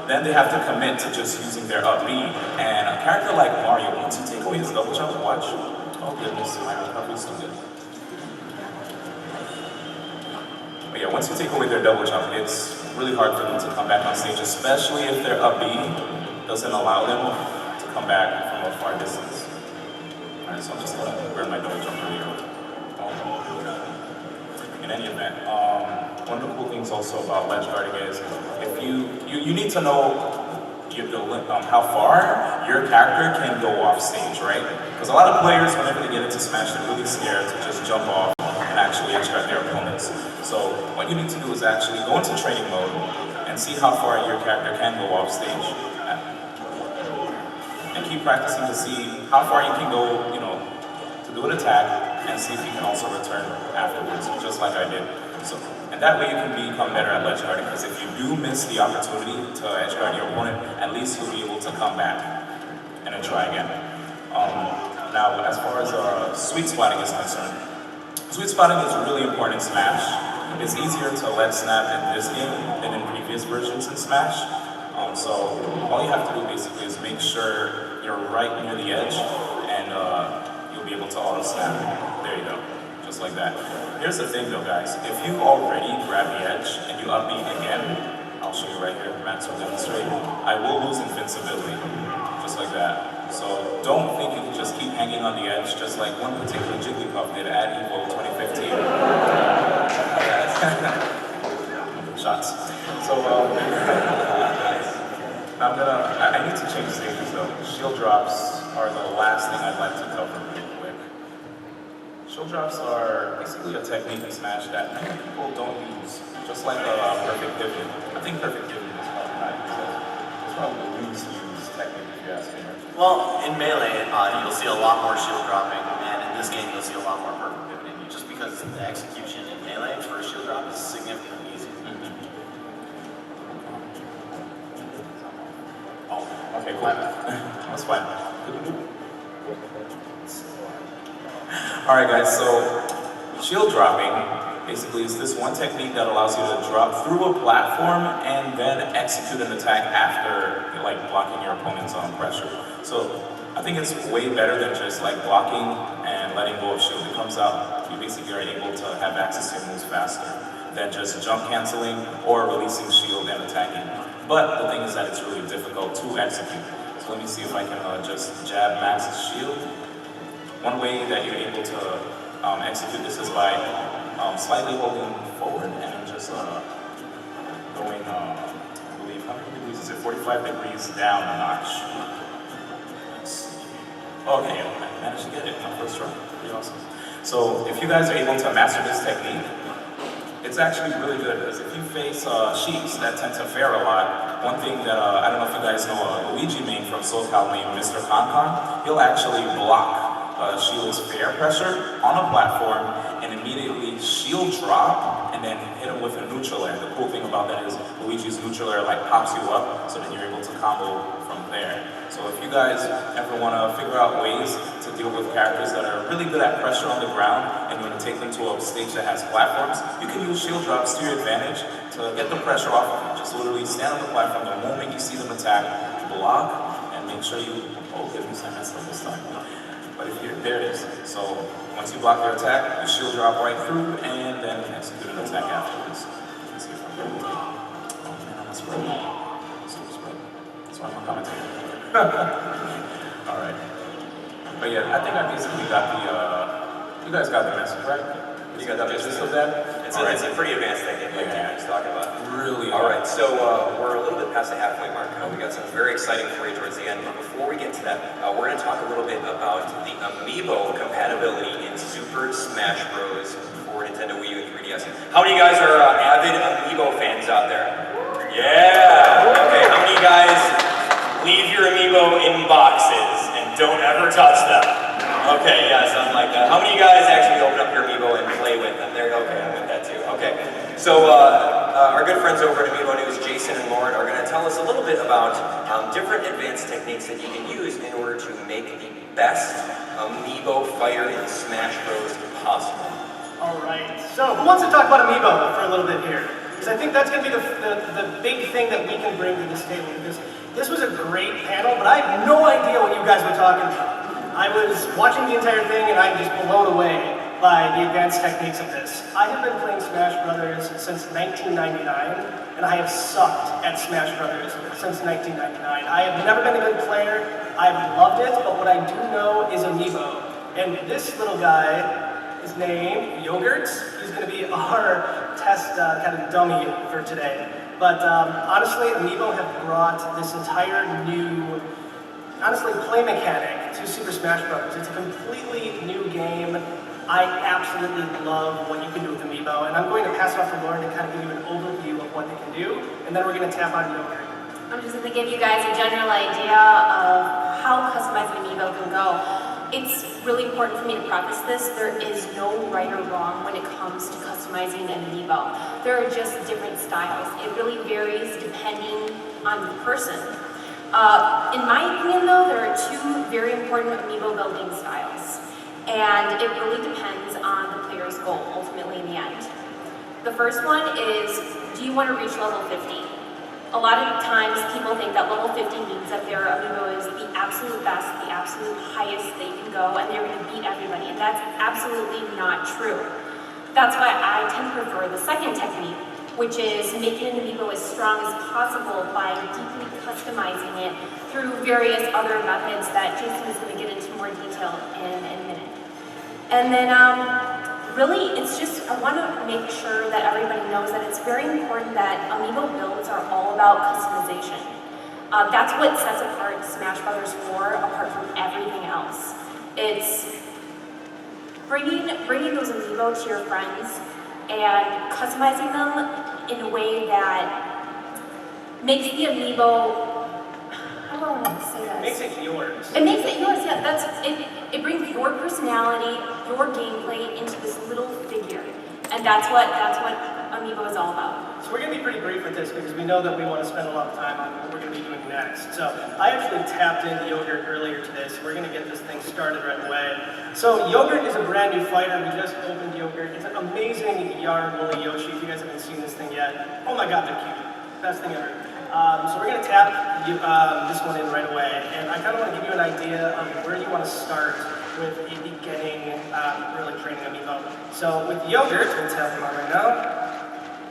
then they have to commit to just using their up B. And a character like Mario, once you take away his double jump, watch. Oh goodness, my recovery's so good. But yeah, once you take away their double jump, it's really hard for them to come back on stage, especially if their up B doesn't allow them to come back from a far distance. Alright, so I'm just gonna burn my double jump earlier. In any event, one of the cool things also about ledge guarding is if you need to know how far your character can go off stage, right? Because a lot of players, whenever they get into Smash, they're really scared to just jump off and actually edge guard their opponents. So what you need to do is actually go into training mode and see how far your character can go off stage. And keep practicing to see how far you can go, you know, to do an attack and see if you can also return afterwards, just like I did. So, and that way you can become better at ledge guarding, because if you do miss the opportunity to edge guard your opponent, at least you'll be able to come back and then try again. Now, as far as sweet spotting is concerned, sweet spotting is really important in Smash. It's easier to let snap in this game than in previous versions in Smash. So all you have to do basically is make sure you're right near the edge, and you'll be able to auto snap. There you go, just like that. Here's the thing though, guys. If you already grab the edge and you up B again, I'll show you right here, Max will demonstrate, I will lose invincibility, just like that. So don't think you can just keep hanging on the edge, just like one particular Jigglypuff did at Evo 2015. Shots. So I need to change stages though. Shield drops are the last thing I'd like to cover real quick. Shield drops are basically a technique in Smash that many people don't use, just like perfect pivot. I think perfect pivot is probably not used. It's probably the least used technique if you ask me. Well, in Melee, you'll see a lot more shield dropping, and in this game you'll see a lot more perfect pivoting, just because the execution in Melee for a shield drop is significantly easier. Oh, okay, cool. That's fine. Alright guys, so shield dropping basically is this one technique that allows you to drop through a platform and then execute an attack after like blocking your opponent's pressure. So I think it's way better than just like blocking and letting go of shield. It comes out, you basically are able to have access to your moves faster. than just jump canceling or releasing shield and attacking. But the thing is that it's really difficult to execute. So let me see if I can just jab Max's shield. One way that you're able to execute this is by slightly holding forward and then just going, I believe, how many degrees is it? 45 degrees down a notch. Okay, I managed to get it my first try. Pretty awesome. So if you guys are able to master this technique, it's actually really good because if you face sheeps that tend to fare a lot, one thing that, I don't know if you guys know a Luigi main from SoCal named Mr. Concon, he'll actually block Shield's fair pressure on a platform and immediately shield drop and then hit him with a neutral air. The cool thing about that is Luigi's neutral air like pops you up so that you're able to combo from there. So if you guys ever want to figure out ways to deal with characters that are really good at pressure on the ground and you want to take them to a stage that has platforms, you can use shield drops to your advantage to get the pressure off of them. Just literally stand on the platform the moment you see them attack, block, and make sure you, oh goodness, I messed up this time. But if you're, there it is. So once you block their attack, you shield drop right through and then execute an attack afterwards. Let's see if I can. Oh man, I'm a spread. Super spread. That's why I'm a commentator. Alright. But yeah, I think I basically got the, you guys got the message, right? You got the gist of that? It's a pretty advanced technique like you guys talking about. Really? Alright, so we're a little bit past the halfway mark. We got something very exciting for you towards the end. But before we get to that, we're going to talk a little bit about the Amiibo compatibility in Super Smash Bros. For Nintendo Wii U and 3DS. How many of you guys are avid Amiibo fans out there? Yeah! Okay, how many of you guys leave your Amiibo in boxes and don't ever touch them? Okay, yeah, something like that. How many of you guys actually open up your Amiibo and play with them? There, okay, I'm with that too. Okay, so our good friends over at Amiibo News, Jason and Lauren, are going to tell us a little bit about different advanced techniques that you can use in order to make the best Amiibo fighter in Smash Bros. Possible. All right, so who wants to talk about Amiibo for a little bit here? Because I think that's going to be the big thing that we can bring to this table. Because this was a great panel, but I had no idea what you guys were talking about. I was watching the entire thing and I'm just blown away by the advanced techniques of this. I have been playing Smash Brothers since 1999, and I have sucked at Smash Brothers since 1999. I have never been a good player, I've loved it, but what I do know is Amiibo. And this little guy is named Yogurt. He's going to be our test kind of dummy for today. But honestly, Amiibo have brought this entire new, honestly, play mechanic to Super Smash Bros. It's a completely new game. I absolutely love what you can do with Amiibo, and I'm going to pass it off to Lauren to kind of give you an overview of what they can do, and then we're going to tap on Yogurt. I'm just going to give you guys a general idea of how customized Amiibo can go. It's really important for me to preface this. There is no right or wrong when it comes to customizing an Amiibo. There are just different styles. It really varies depending on the person. In my opinion though, there are two very important Amiibo building styles. And it really depends on the player's goal, ultimately in the end. The first one is, do you want to reach level 50? A lot of times people think that level 50 means that their Amiibo is the absolute best, the absolute highest they can go, and they're going to beat everybody, and that's absolutely not true. That's why I tend to prefer the second technique, which is making an Amiibo as strong as possible by deeply customizing it through various other methods that Jason is going to get into more detail in a minute. And then really, it's just, I want to make sure that everybody knows that it's very important that Amiibo builds are all about customization. That's what sets apart Smash Bros. 4 apart from everything else. It's bringing those Amiibo to your friends and customizing them in a way that makes the Amiibo, how do I want to say that? It makes it yours. It makes it yours, yeah. That's it. It brings your personality, your gameplay into this little figure, and that's what Amiibo is all about. So we're going to be pretty brief with this because we know that we want to spend a lot of time on what we're going to be doing next. So I actually tapped into Yogurt earlier today, so we're going to get this thing started right away. So Yogurt is a brand new fighter. We just opened Yogurt. It's an amazing yarn woolly Yoshi. If you guys haven't seen this thing yet, oh my god, they're cute. Best thing ever. So we're going to tap this one in right away, and I kind of want to give you an idea of where you want to start with a beginning really training Amiibo. So with Yogurt, we'll tap him on right now.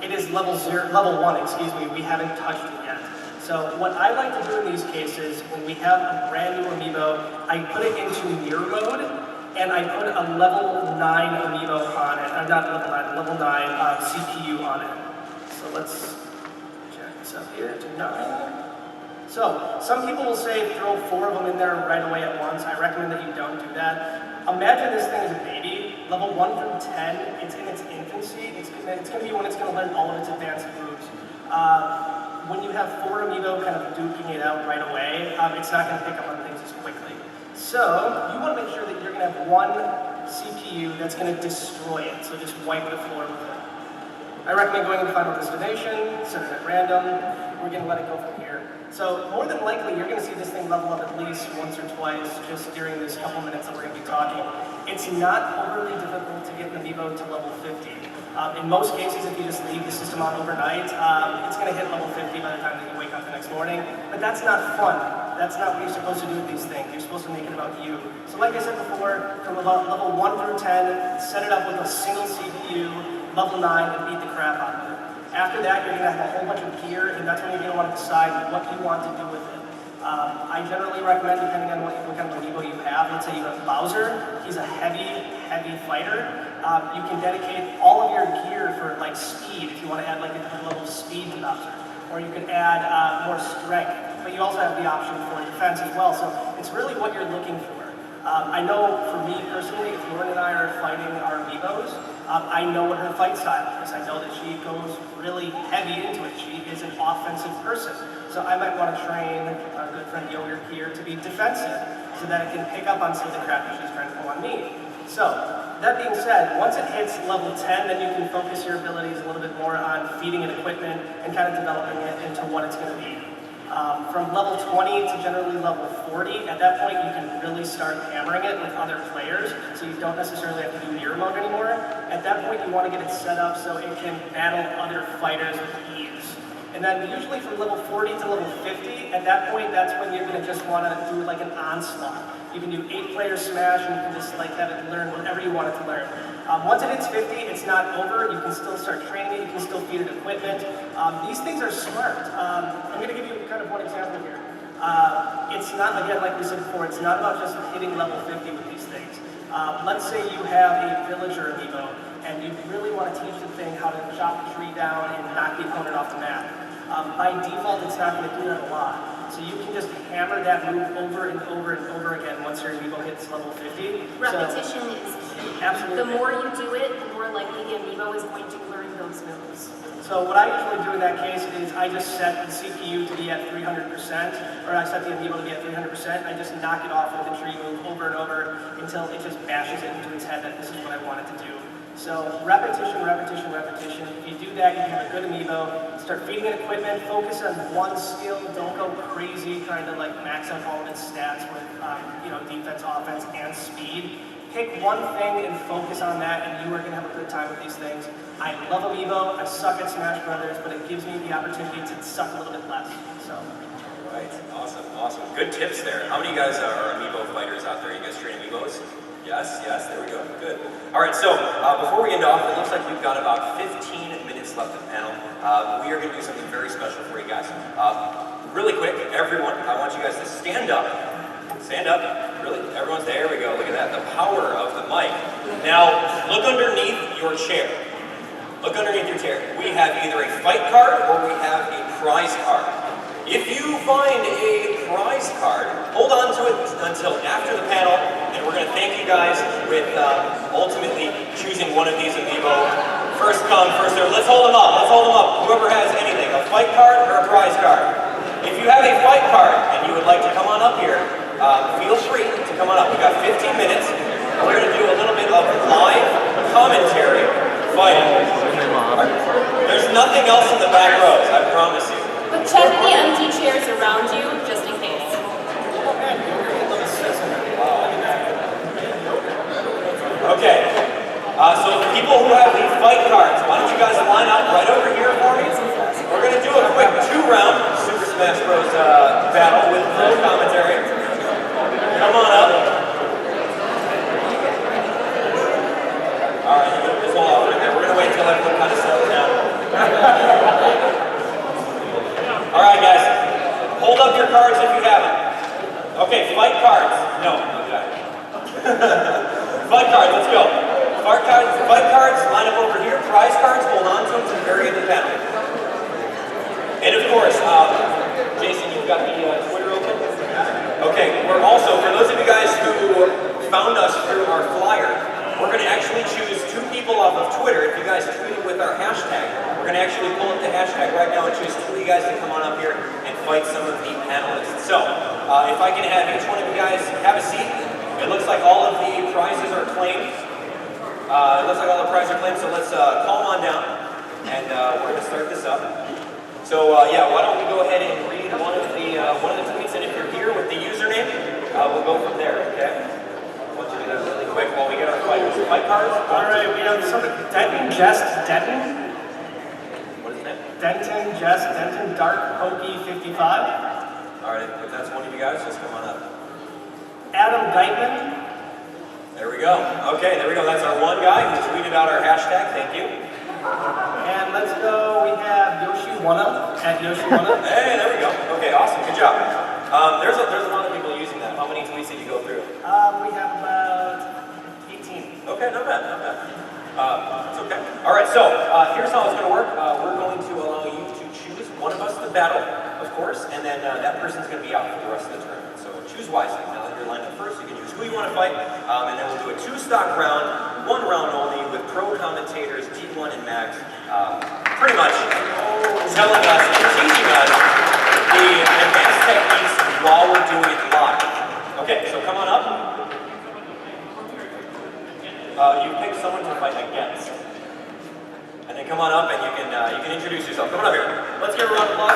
It is level 1, excuse me, we haven't touched it yet. So what I like to do in these cases, when we have a brand new Amiibo, I put it into mirror mode, and I put a level 9 Amiibo on it, not level 9, level 9 CPU on it. So let's check this up here to 9. So some people will say throw 4 of them in there right away at once. I recommend that you don't do that. Imagine this thing is a baby, level 1 through 10, it's in its infancy. It's going to be when it's going to learn all of its advanced moves. When you have 4 Amiibo kind of duking it out right away, it's not going to pick up on things as quickly. So you want to make sure that you're going to have one CPU that's going to destroy it, so just wipe the floor with it. I recommend going to Final Destination, set it at random. We're going to let it go from here. So more than likely, you're going to see this thing level up at least once or twice just during this couple minutes that we're going to be talking. It's not overly difficult to get an Amiibo to level 50. In most cases, if you just leave the system on overnight, it's going to hit level 50 by the time that you wake up the next morning. But that's not fun. That's not what you're supposed to do with these things. You're supposed to make it about you. So like I said before, from about level 1 through 10, set it up with a single CPU, level 9, and beat the crap out of it. After that, you're going to have a whole bunch of gear, and that's when you're going to want to decide what you want to do with it. I generally recommend, depending on what kind of Amiibo you have, let's say you have Bowser, he's a heavy fighter. You can dedicate all of your gear for like speed, if you want to add like a different level of speed to Bowser. Or you could add more strength, but you also have the option for defense as well, so it's really what you're looking for. I know for me personally, if Lauren and I are fighting our Amiibos, I know what her fight style is. I know that she goes really heavy into it. She is an offensive person. So I might want to train our good friend Yogurt here to be defensive so that it can pick up on some of the crap that she's trying to pull on me. So, that being said, once it hits level 10, then you can focus your abilities a little bit more on feeding it equipment and kind of developing it into what it's going to be. From level 20 to generally level 40, at that point you can really start hammering it with other players, so you don't necessarily have to do mirror mode anymore. At that point you want to get it set up so it can battle other fighters with ease. And then usually from level 40 to level 50, at that point that's when you're going to just want to do like an onslaught. You can do 8-player smash and you can just like have it learn whatever you want it to learn. Once it hits 50, it's not over. You can still start training it. You can still feed it equipment. These things are smart. I'm going to give you kind of one example here. It's not, again, like we said before, it's not about just hitting level 50 with these things. Let's say you have a villager Amiibo and you really want to teach the thing how to chop a tree down and knock the opponent off the map. By default, it's not going to do that a lot. So you can just hammer that move over and over and over again once your Amiibo hits level 50. Repetition is key. Absolutely. The more you do it, the more likely the Amiibo is going to learn those moves. So what I usually do in that case is I just set the CPU to be at 300%, or I set the Amiibo to be at 300%. I just knock it off with the tree move over and over until it just bashes it into its head that this is what I want it to do. So repetition, repetition, repetition. If you do that, you can have a good Amiibo. Start feeding it equipment. Focus on one skill. Don't go crazy trying to like max out all of its stats with defense, offense, and speed. Pick one thing and focus on that, and you are going to have a good time with these things. I love Amiibo. I suck at Smash Brothers, but it gives me the opportunity to suck a little bit less. So. Right. Awesome. Good tips there. How many of you guys are Amiibo fighters out there? You guys train Amiibos? Yes, there we go. Good. All right, so before we end off, it looks like we've got about 15 minutes left of the panel. We are going to do something very special for you guys. Really quick, everyone, I want you guys to stand up. Stand up. Really, everyone's there. We go. Look at that. The power of the mic. Now, look underneath your chair. Look underneath your chair. We have either a fight card or we have a prize card. If you find a prize card, hold on to it until after the panel, and we're going to thank you guys with ultimately choosing one of these Amiibo. First come, first serve. Let's hold them up. Whoever has anything, a fight card or a prize card. If you have a fight card and you would like to come on up here, feel free to come on up. We've got 15 minutes. We're going to do a little bit of live commentary fighting. There's nothing else in the back rows, I promise you. But check the empty chairs around you, just in case. Okay, so the people who have the fight cards, why don't you guys line up right over here for me? We're going to do a quick 2-round Super Smash Bros. Battle with pro commentary. Come on up. Alright, you can just hold off right there. We're going to wait until everyone kind of settles down. fight cards. No, okay. Fight cards, let's go. Fight cards, line up over here. Prize cards, hold on to them to the very end of the panel. And of course, Jason, you've got the Twitter open? Okay, we're also, for those of you guys who found us through our flyer, we're going to actually choose 2 people off of Twitter. If you guys tweeted with our hashtag, we're going to actually pull up the hashtag right now and choose 2 of you guys to come on up here and fight some of the panelists. So, if I can have each one of you guys have a seat. It looks like all of the prizes are claimed. So let's calm on down, and we're going to start this up. So yeah, why don't we go ahead and read one of the tweets, and if you're here with the username, we'll go from there. Okay. I want you to do that really quick while we get our fighters. Fight cards. All right, we have some Denton, Denton. What is his name? Denton, Dark Pokey 55. All right, if that's one of you guys, just come on up. Adam Geitman. There we go. Okay, there we go. That's our one guy who tweeted out our hashtag. Thank you. And let's go, we have Yoshi1up, at Yoshi1up. Hey, there we go. Okay, awesome. Good job. There's a lot of people using that. How many tweets did you go through? We have about 18. Okay, not bad, not bad. That's okay. All right, so here's how it's going to work. We're going to allow you to choose one of us to battle, of course, and then that person's going to be out for the rest of the tournament. So choose wisely. Now that you're lined up first, you can choose who you want to fight, and then we'll do a 2-stock round, 1 round only, with pro commentators, D1 and Max, pretty much telling us and teaching us the advanced techniques while we're doing it live. Okay, so come on up. You pick someone to fight against. And then come on up and you can introduce yourself. Come on up here. Let's give a round of applause.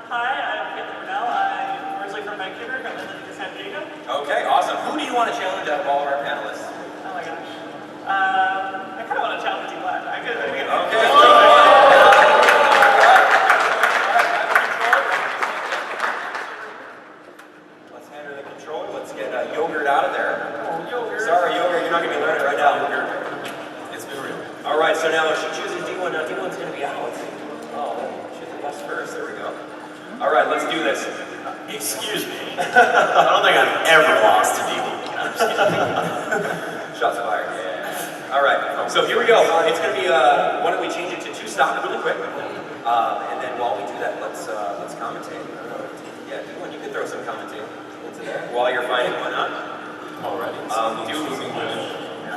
Hi, I'm Abdallah. I'm originally from Vancouver, currently living in San Diego. Okay, awesome. Who do you want to challenge out of all of our panelists? Oh my gosh. I kind of want to challenge you, Vlad. I could maybe. Okay. Let's hand her the controller. Let's get Yogurt out of there. Oh, Yogurt. Sorry, Yogurt, you're not going to be learning right now. It's been real. All right, so now she chooses D1. Now D1's going to be out. Oh, she hit the bus first. There we go. All right, let's do this. Excuse me. I don't think I've ever lost to D1. I'm just kidding. Shots fired. Yeah. All right. So here we go. It's going to be. Why don't we change it to 2-stock really quick? And then while we do that, let's commentate. Yeah, D1, you can throw some commentating into there while you're fighting. Why not? Alrighty.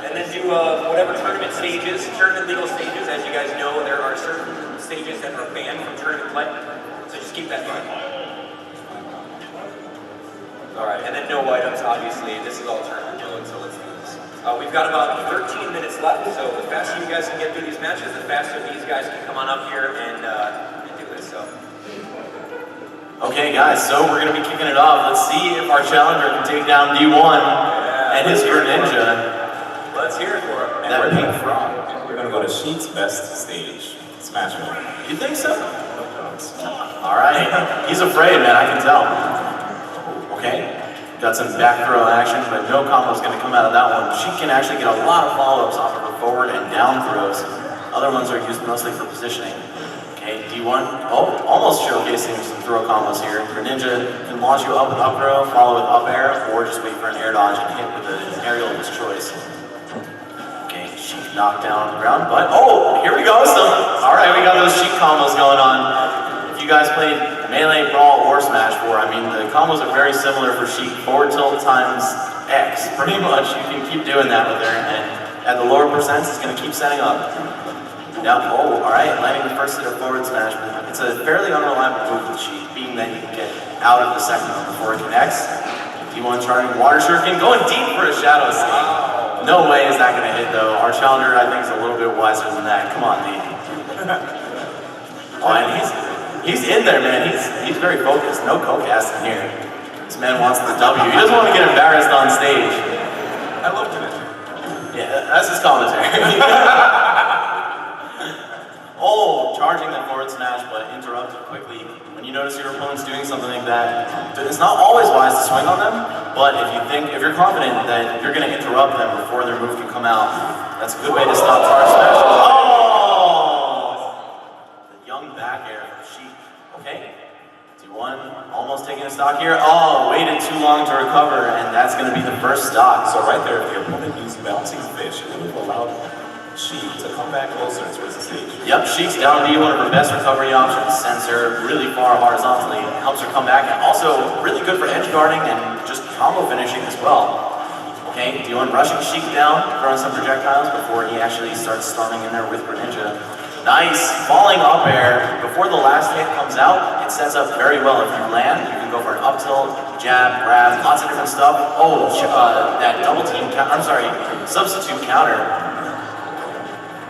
And then do whatever tournament stages, tournament legal stages. As you guys know, there are certain stages that are banned from tournament play. So just keep that in mind. All right, and then no items, obviously. This is all tournament mode, so let's do this. We've got about 13 minutes left, so the faster you guys can get through these matches, the faster these guys can come on up here and do this. So. Okay, guys, so we're going to be kicking it off. Let's see if our challenger can take down D1 and his Greninja. Let's hear it for him. That pink frog. We're gonna go to Sheet's best stage, Smash Mode. You think so? All right. He's afraid, man, I can tell. Okay. Got some back throw action, but no combo is going to come out of that one. She can actually get a lot of follow-ups off of her forward and down throws. Other ones are used mostly for positioning. Okay, D1, almost showcasing some throw combos here. Greninja can launch you up with up throw, follow with up air, or just wait for an air dodge and hit with an aerial of his choice. Okay, Sheik knocked down on the ground, but here we go. All right, we got those Sheik combos going on. If you guys played Melee, Brawl, or Smash 4, I mean, the combos are very similar for Sheik. Forward tilt times X, pretty much. You can keep doing that with her, and at the lower percents, it's going to keep setting up. Now, all right, landing the first hit of forward smash. It's a fairly unreliable move with Sheik, being that you can get out of the second one before it connects. D1 charging Water Shuriken, going deep for a Shadow Sneak. No way is that going to hit, though. Our challenger, I think, is a little bit wiser than that. Come on, D. And he's in there, man. He's very focused. No co-casting here. This man wants the W. He doesn't want to get embarrassed on stage. I love it. Yeah, that's his commentary. Charging that forward smash, but interrupted quickly. When you notice your opponent's doing something like that, it's not always wise to swing on them, but if you're confident that you're going to interrupt them before their move can come out, that's a good way to stop charge smash. The young back stock here. Oh, waited too long to recover, and that's going to be the first stock. So right there, if the opponent used bouncing fish, it would have allowed Sheik to come back closer towards the stage. Yep, Sheik's down B, one of her best recovery options. Sends her really far horizontally, helps her come back, and also really good for edge guarding and just combo finishing as well. Okay, D1 rushing Sheik down, throwing some projectiles before he actually starts storming in there with Greninja. Nice, falling up air. Before the last hit comes out, it sets up very well. If you land, you can go for an up tilt, jab, grab, lots of different stuff. Oh, that double team, substitute counter.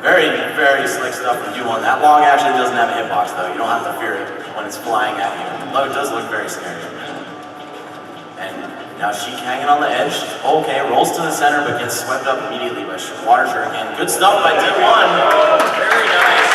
Very, very slick stuff from D1. That log actually doesn't have a hitbox though. You don't have to fear it when it's flying at you. Although it does look very scary. And now Sheik hanging on the edge. Okay, rolls to the center, but gets swept up immediately by Water Shuriken. Good stuff by D1. Very nice.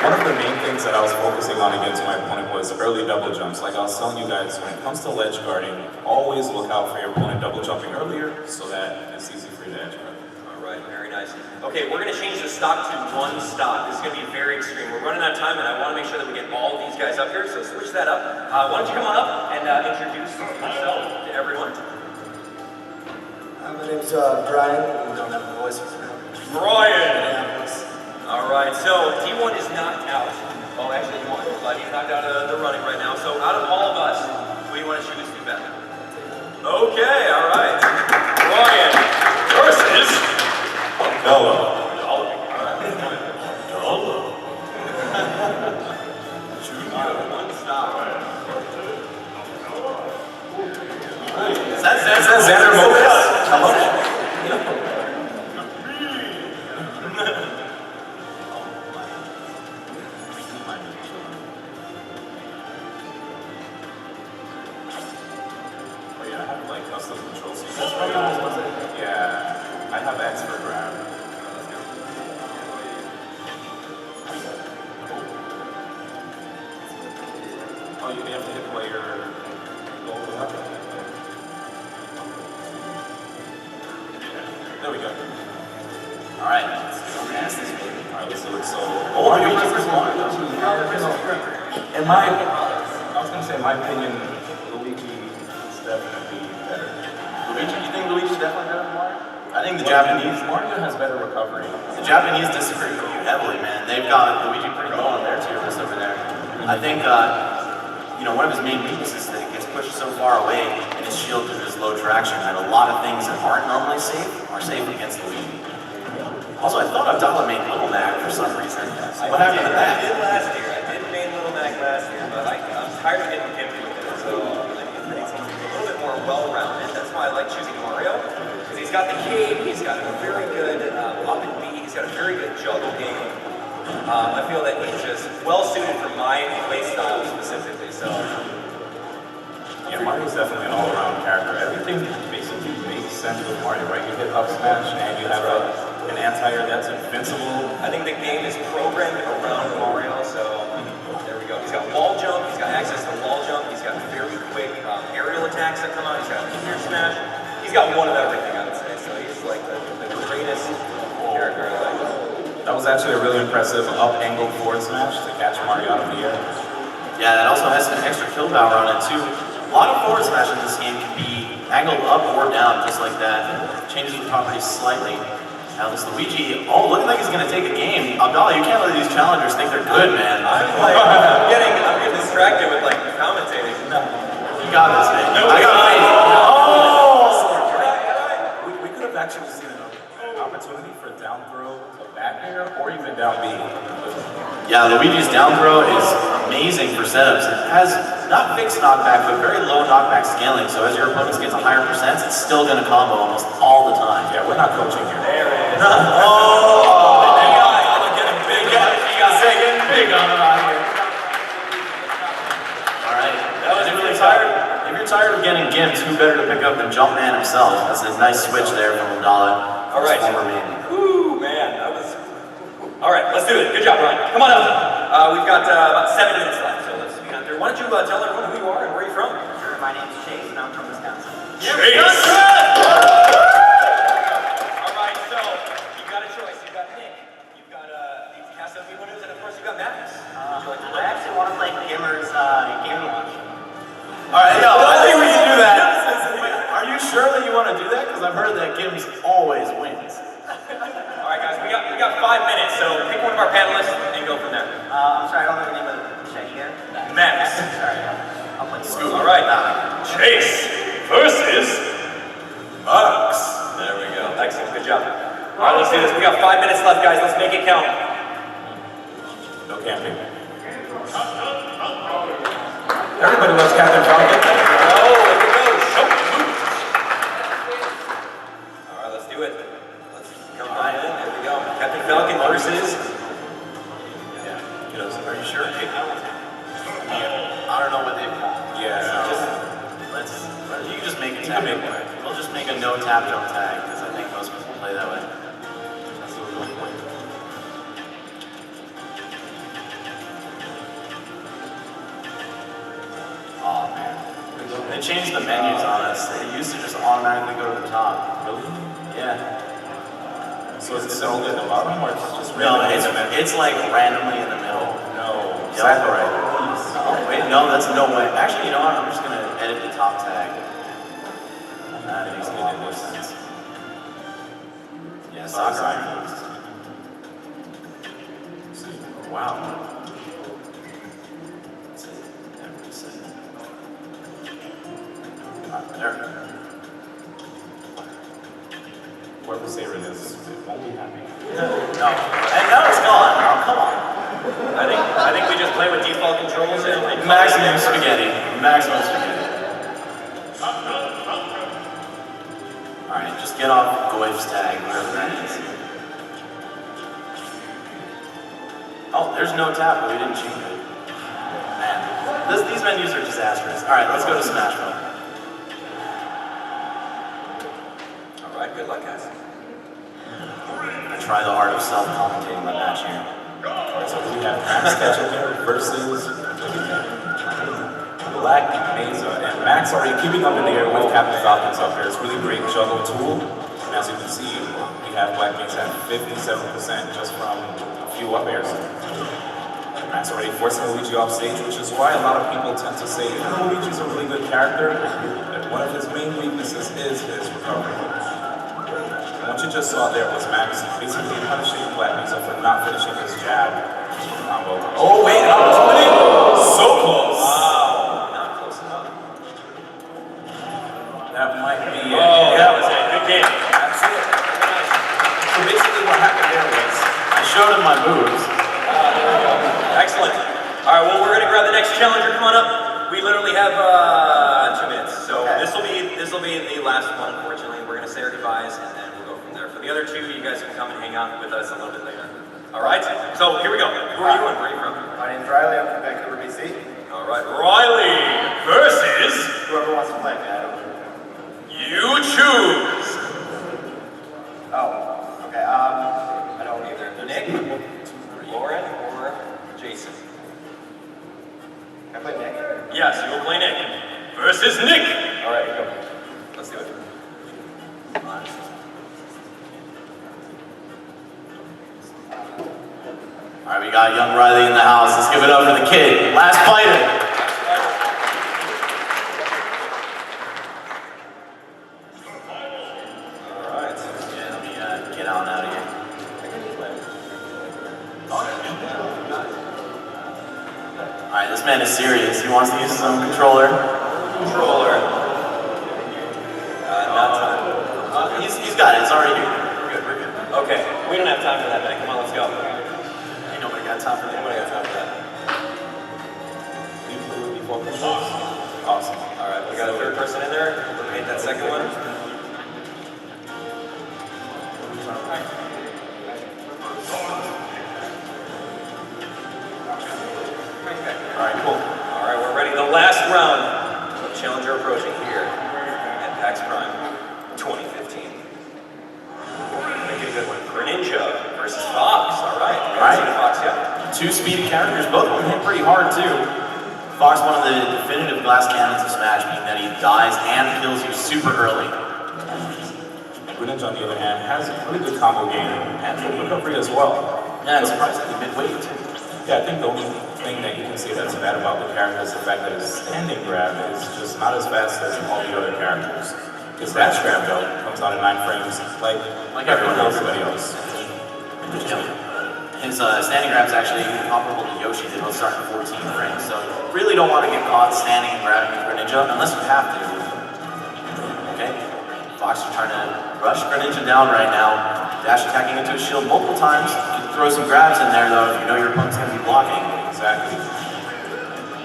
One of the main things that I was focusing on against my opponent was early double jumps. Like I was telling you guys, when it comes to ledge guarding, always look out for your opponent double jumping earlier so that it's easy for you to edge guard. All right, very nice. Okay, we're going to change the stock to one stock. This is going to be very extreme. We're running out of time, and I want to make sure that we get all of these guys up here, so switch that up. Why don't you come on up and introduce yourself to everyone? My name's Brian. We don't have a voice. Brian! All right, so D1 is knocked out. Oh, actually, he won, but he's knocked out of the running right now. So out of all of us, who do you want to choose to bet? Okay, all right. Brian versus Abdallah. One stop. Is that Xander Mocus? How much? Oh yeah, I have like custom control systems. Yeah, I have X for grab. Oh, you have to hit player gold up. There we go. All right, let's this baby. All right, let's do it. So, Luigi versus Mario. in my, I was gonna say, in my opinion, Luigi is definitely better. Luigi, you think Luigi's definitely better than Mario? I think the Japanese Mario has better recovery. The Japanese disagree with you heavily, man. They've got Luigi pretty low on their tier list over there. I think, one of his main weaknesses is that he gets pushed so far away and his shield due to his low traction that a lot of things that aren't normally safe are safe against Luigi. Also, I thought Abdallah made Little Mac for some reason. What happened to that? I did last year. I did main Little Mac last year, but I'm tired of getting gimpy with it, so I need something a little bit more well-rounded. That's why I like choosing Mario, because he's got the cape, he's got a very good up and B, he's got a very good juggle game. I feel that he's just well-suited for my play style specifically, so. Yeah, Mario's definitely an all-around character. Everything basically makes sense with Mario, right? You hit up smash and you have an anti-air that's invincible. I think the game is programmed around Mario, so there we go. He's got wall jump, he's got access to wall jump, he's got very quick aerial attacks that come out, he's got air smash. He's got one of everything, I would say, so he's like the greatest character I like. That was actually a really impressive up-angled forward smash to catch Mario out of the air. Yeah, that also has some extra kill power on it too. A lot of forward smash in this game can be angled up or down just like that. It changes the properties slightly. Now this Luigi, looking like he's gonna take a game. Abdallah, you can't let these challengers think they're good, man. I'm getting distracted with like commentating. You got this, man. No, I got faith. We could have actually seen an opportunity for down throw to back air or even down B. Yeah, Luigi's down throw is amazing for setups. It has not fixed knockback, but very low knockback scaling. So as your opponent gets a higher percent, it's still gonna combo almost all the time. Yeah, we're not coaching here. There it is. Big guy. I'm getting big guy. Big on here. All right. That was If really you're tired, if you're tired of getting gimped, who better to pick up than Jumpman himself? That's a nice switch there from Abdallah. All right. Former main. Woo, man, that was. All right, let's do it. Good job, Ryan. Come on up. We've got about 7 minutes left, so let's be out there. Why don't you tell everyone who you are and where you're from? Sure, my name's Chase, and I'm from Wisconsin. Chase! All right, so you've got a choice. You've got Nick. You've got these cast Amiibo news, and of course you've got Max. versus PAX. There we go. Excellent. Good job. All right, let's do this. We got 5 minutes left, guys. Let's make it count. No camping. Everybody loves Captain Falcon. Oh, here we go. Show me moves. All right, let's do it. Let's come on in. There we go. Captain Falcon versus. Are you sure? I don't know what they've got. Yeah. So you can just make a tag. We'll just make a no tap jump tag because I think most people play that way. That's the real point. Oh man. They changed the menus on us. They used to just automatically go to the top. Really? Yeah. So is it settled at the bottom or it's just No, randomly in the middle? it's like randomly in the middle. No. Yeah. Oh, wait, no, that's no way. Actually, you know what? I'm just gonna edit the top tag. That makes a lot more sense. Yeah, soccer icons. Wow. There. Whoever saver this won't be happy. No. And now it's gone. Oh, come on. I think we just play with default controls and Maximum spaghetti. Maximum spaghetti. Alright, just get off Goif's tag, whatever that is. Oh, there's no tap, but we didn't change it. Man, these menus are disastrous. Alright, let's go to Smash Bros. Alright, good luck, guys. I try the art of self-commentating my match here. So we have Max Ketchum here versus Black Mesa. And Max already keeping up in the air with Captain Falcons up there. It's a really great juggle tool. And as you can see, we have Black Mesa at 57% just from a few up airs. Max already forcing Luigi off stage, which is why a lot of people tend to say, Luigi's a really good character, but one of his main weaknesses is his recovery. What you just saw there was Max basically punishing Black Mesa for not finishing his jab combo. Oh wait, opportunity! So close! Wow, not close enough. That might be it. Oh, that was it. Good game. That's it. So basically what happened there was, I showed him my moves. Excellent. All right, well, we're going to grab the next challenger. Come on up. We literally have 2 minutes, so this will be the last one. Unfortunately, we're going to say our goodbyes, and then we'll go from there. For the other two, you guys can come and hang out with us a little bit later. All right. So here we go. Who are you and where are you from? My name's Riley. I'm from Vancouver, BC. All right, Riley versus Whoever wants to play me, I don't know. you choose. Oh, okay. I don't either. Nick, Lauren, or Jason. Can I play Nick? Yes, you will play Nick versus Nick. All right, go. Let's do it. Alright, we got young Riley in the house. Let's give it up for the kid. Last fighter. All right. Yeah, let me get on out of here. Alright, this man is serious. He wants to use his own controller. Not time. He's got it. It's already here. We're good. We're good. Okay, we don't have time for that, man. Come on, let's go. Ain't nobody got time for that. Nobody got time for that. you play with default controls. Awesome. All right, we got a third person in there. Eliminate that second one. All right, cool. All right, we're ready. The last round of Challenger approaching here at PAX Prime 2015. Make it a good one. Greninja versus Fox. All right. Fox, yeah. Two speedy characters. Both of them hit pretty hard, too. Fox, one of the definitive glass cannons of Smash, meaning that he dies and kills you super early. Greninja, on the other hand, has a pretty good combo game and full recovery as well. Yeah, and surprisingly mid-weight, too. Yeah, I think the only thing that you can say that's bad about the character is the fact that his standing grab is just not as fast as all the other characters. His dash grab, though, comes out in 9 frames, like everyone else. Yeah. His standing grab is actually comparable to Yoshi. They both start at 14 frames, so you really don't want to get caught standing and grabbing with Greninja unless you have to. Fox is trying to rush Greninja down right now. Dash attacking into his shield multiple times. You can throw some grabs in there though if you know your opponent's going to be blocking. Exactly.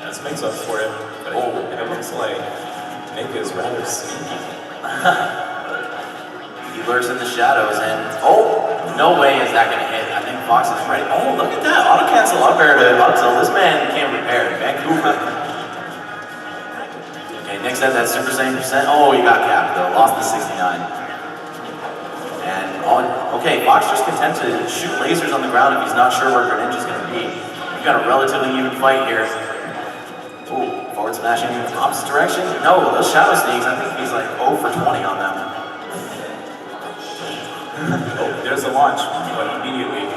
This makes up for it. But it looks like Nick is rather sneaky. He lurks in the shadows and no way is that going to hit. I think Fox is ready. Oh, look at that. Auto cancel up air to Abdallah. This man can't repair. Vancouver. Okay, Nick said that Super Saiyan percent. Oh, he got capped though. Lost the 69. And okay, Fox just content to shoot lasers on the ground if he's not sure where Greninja's going to be. We've got a relatively even fight here. Ooh, forward smashing opposite direction. No, those shadow sneaks, I think he's like 0 for 20 on them. There's a launch, but immediately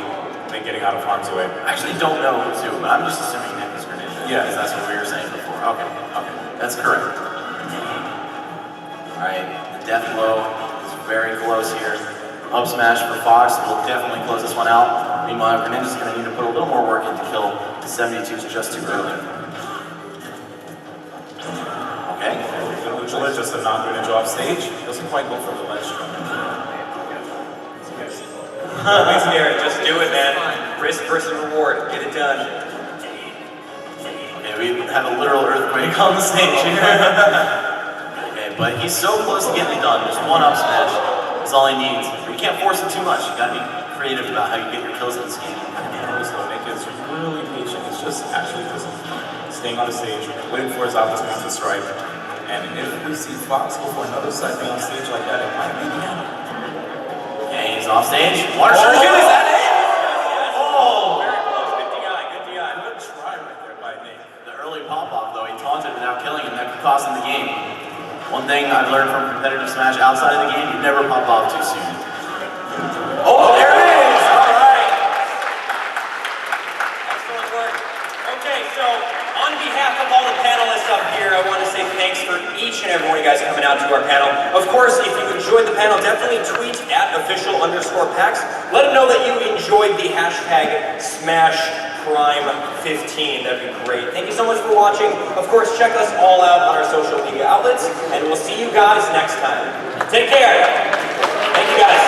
they're getting out of harm's way. I actually don't know too, but I'm just assuming Nick is Greninja. Yeah. Because that's what we were saying before. Okay, that's correct. Alright, the death blow is very close here. Up smash for Fox will definitely close this one out. Meanwhile, Greninja's going to need to put a little more work in to kill the 72s just too early. Okay. The neutral is just a non-Greninja off stage. Doesn't quite go for the ledge strum. Legendary, just do it, man. Risk versus reward. Get it done. Okay, we have a literal earthquake on the stage here. Okay, but he's so close to getting it done. Just one up smash is all he needs. But you can't force it too much. You gotta be creative about how you get your kills in this game. Nick is really patient. He's just actually just staying on the stage, waiting for his opportunity to strike. And if we see Fox go for another side B on stage like that, it might be the end. Okay, he's off stage. Water shuriken, is that it? Oh, very close. Good DI, good DI. Good try right there by Nick. The early pop-off, though, he taunted without killing him. That could cost him the game. One thing I've learned from competitive Smash outside of the game, you never pop off too soon. Oh, there it is! All right. Excellent work. Okay, so on behalf of all the panelists up here, I want to say thanks for each and every one of you guys coming out to our panel. Of course, if you enjoyed the panel, definitely tweet at @official_PAX. Let them know that you enjoyed the hashtag SmashPrime15. That'd be great. Thank you so much for watching. Of course, check us all out on our social media outlets, and we'll see you guys next time. Take care. Thank you guys.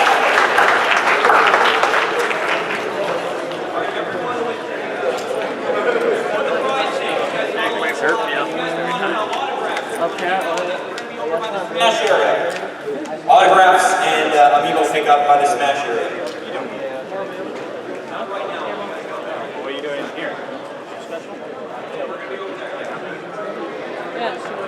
Smash area. Autographs and Amiibo pickup by the Smash area. What are you doing here? Special? Yeah.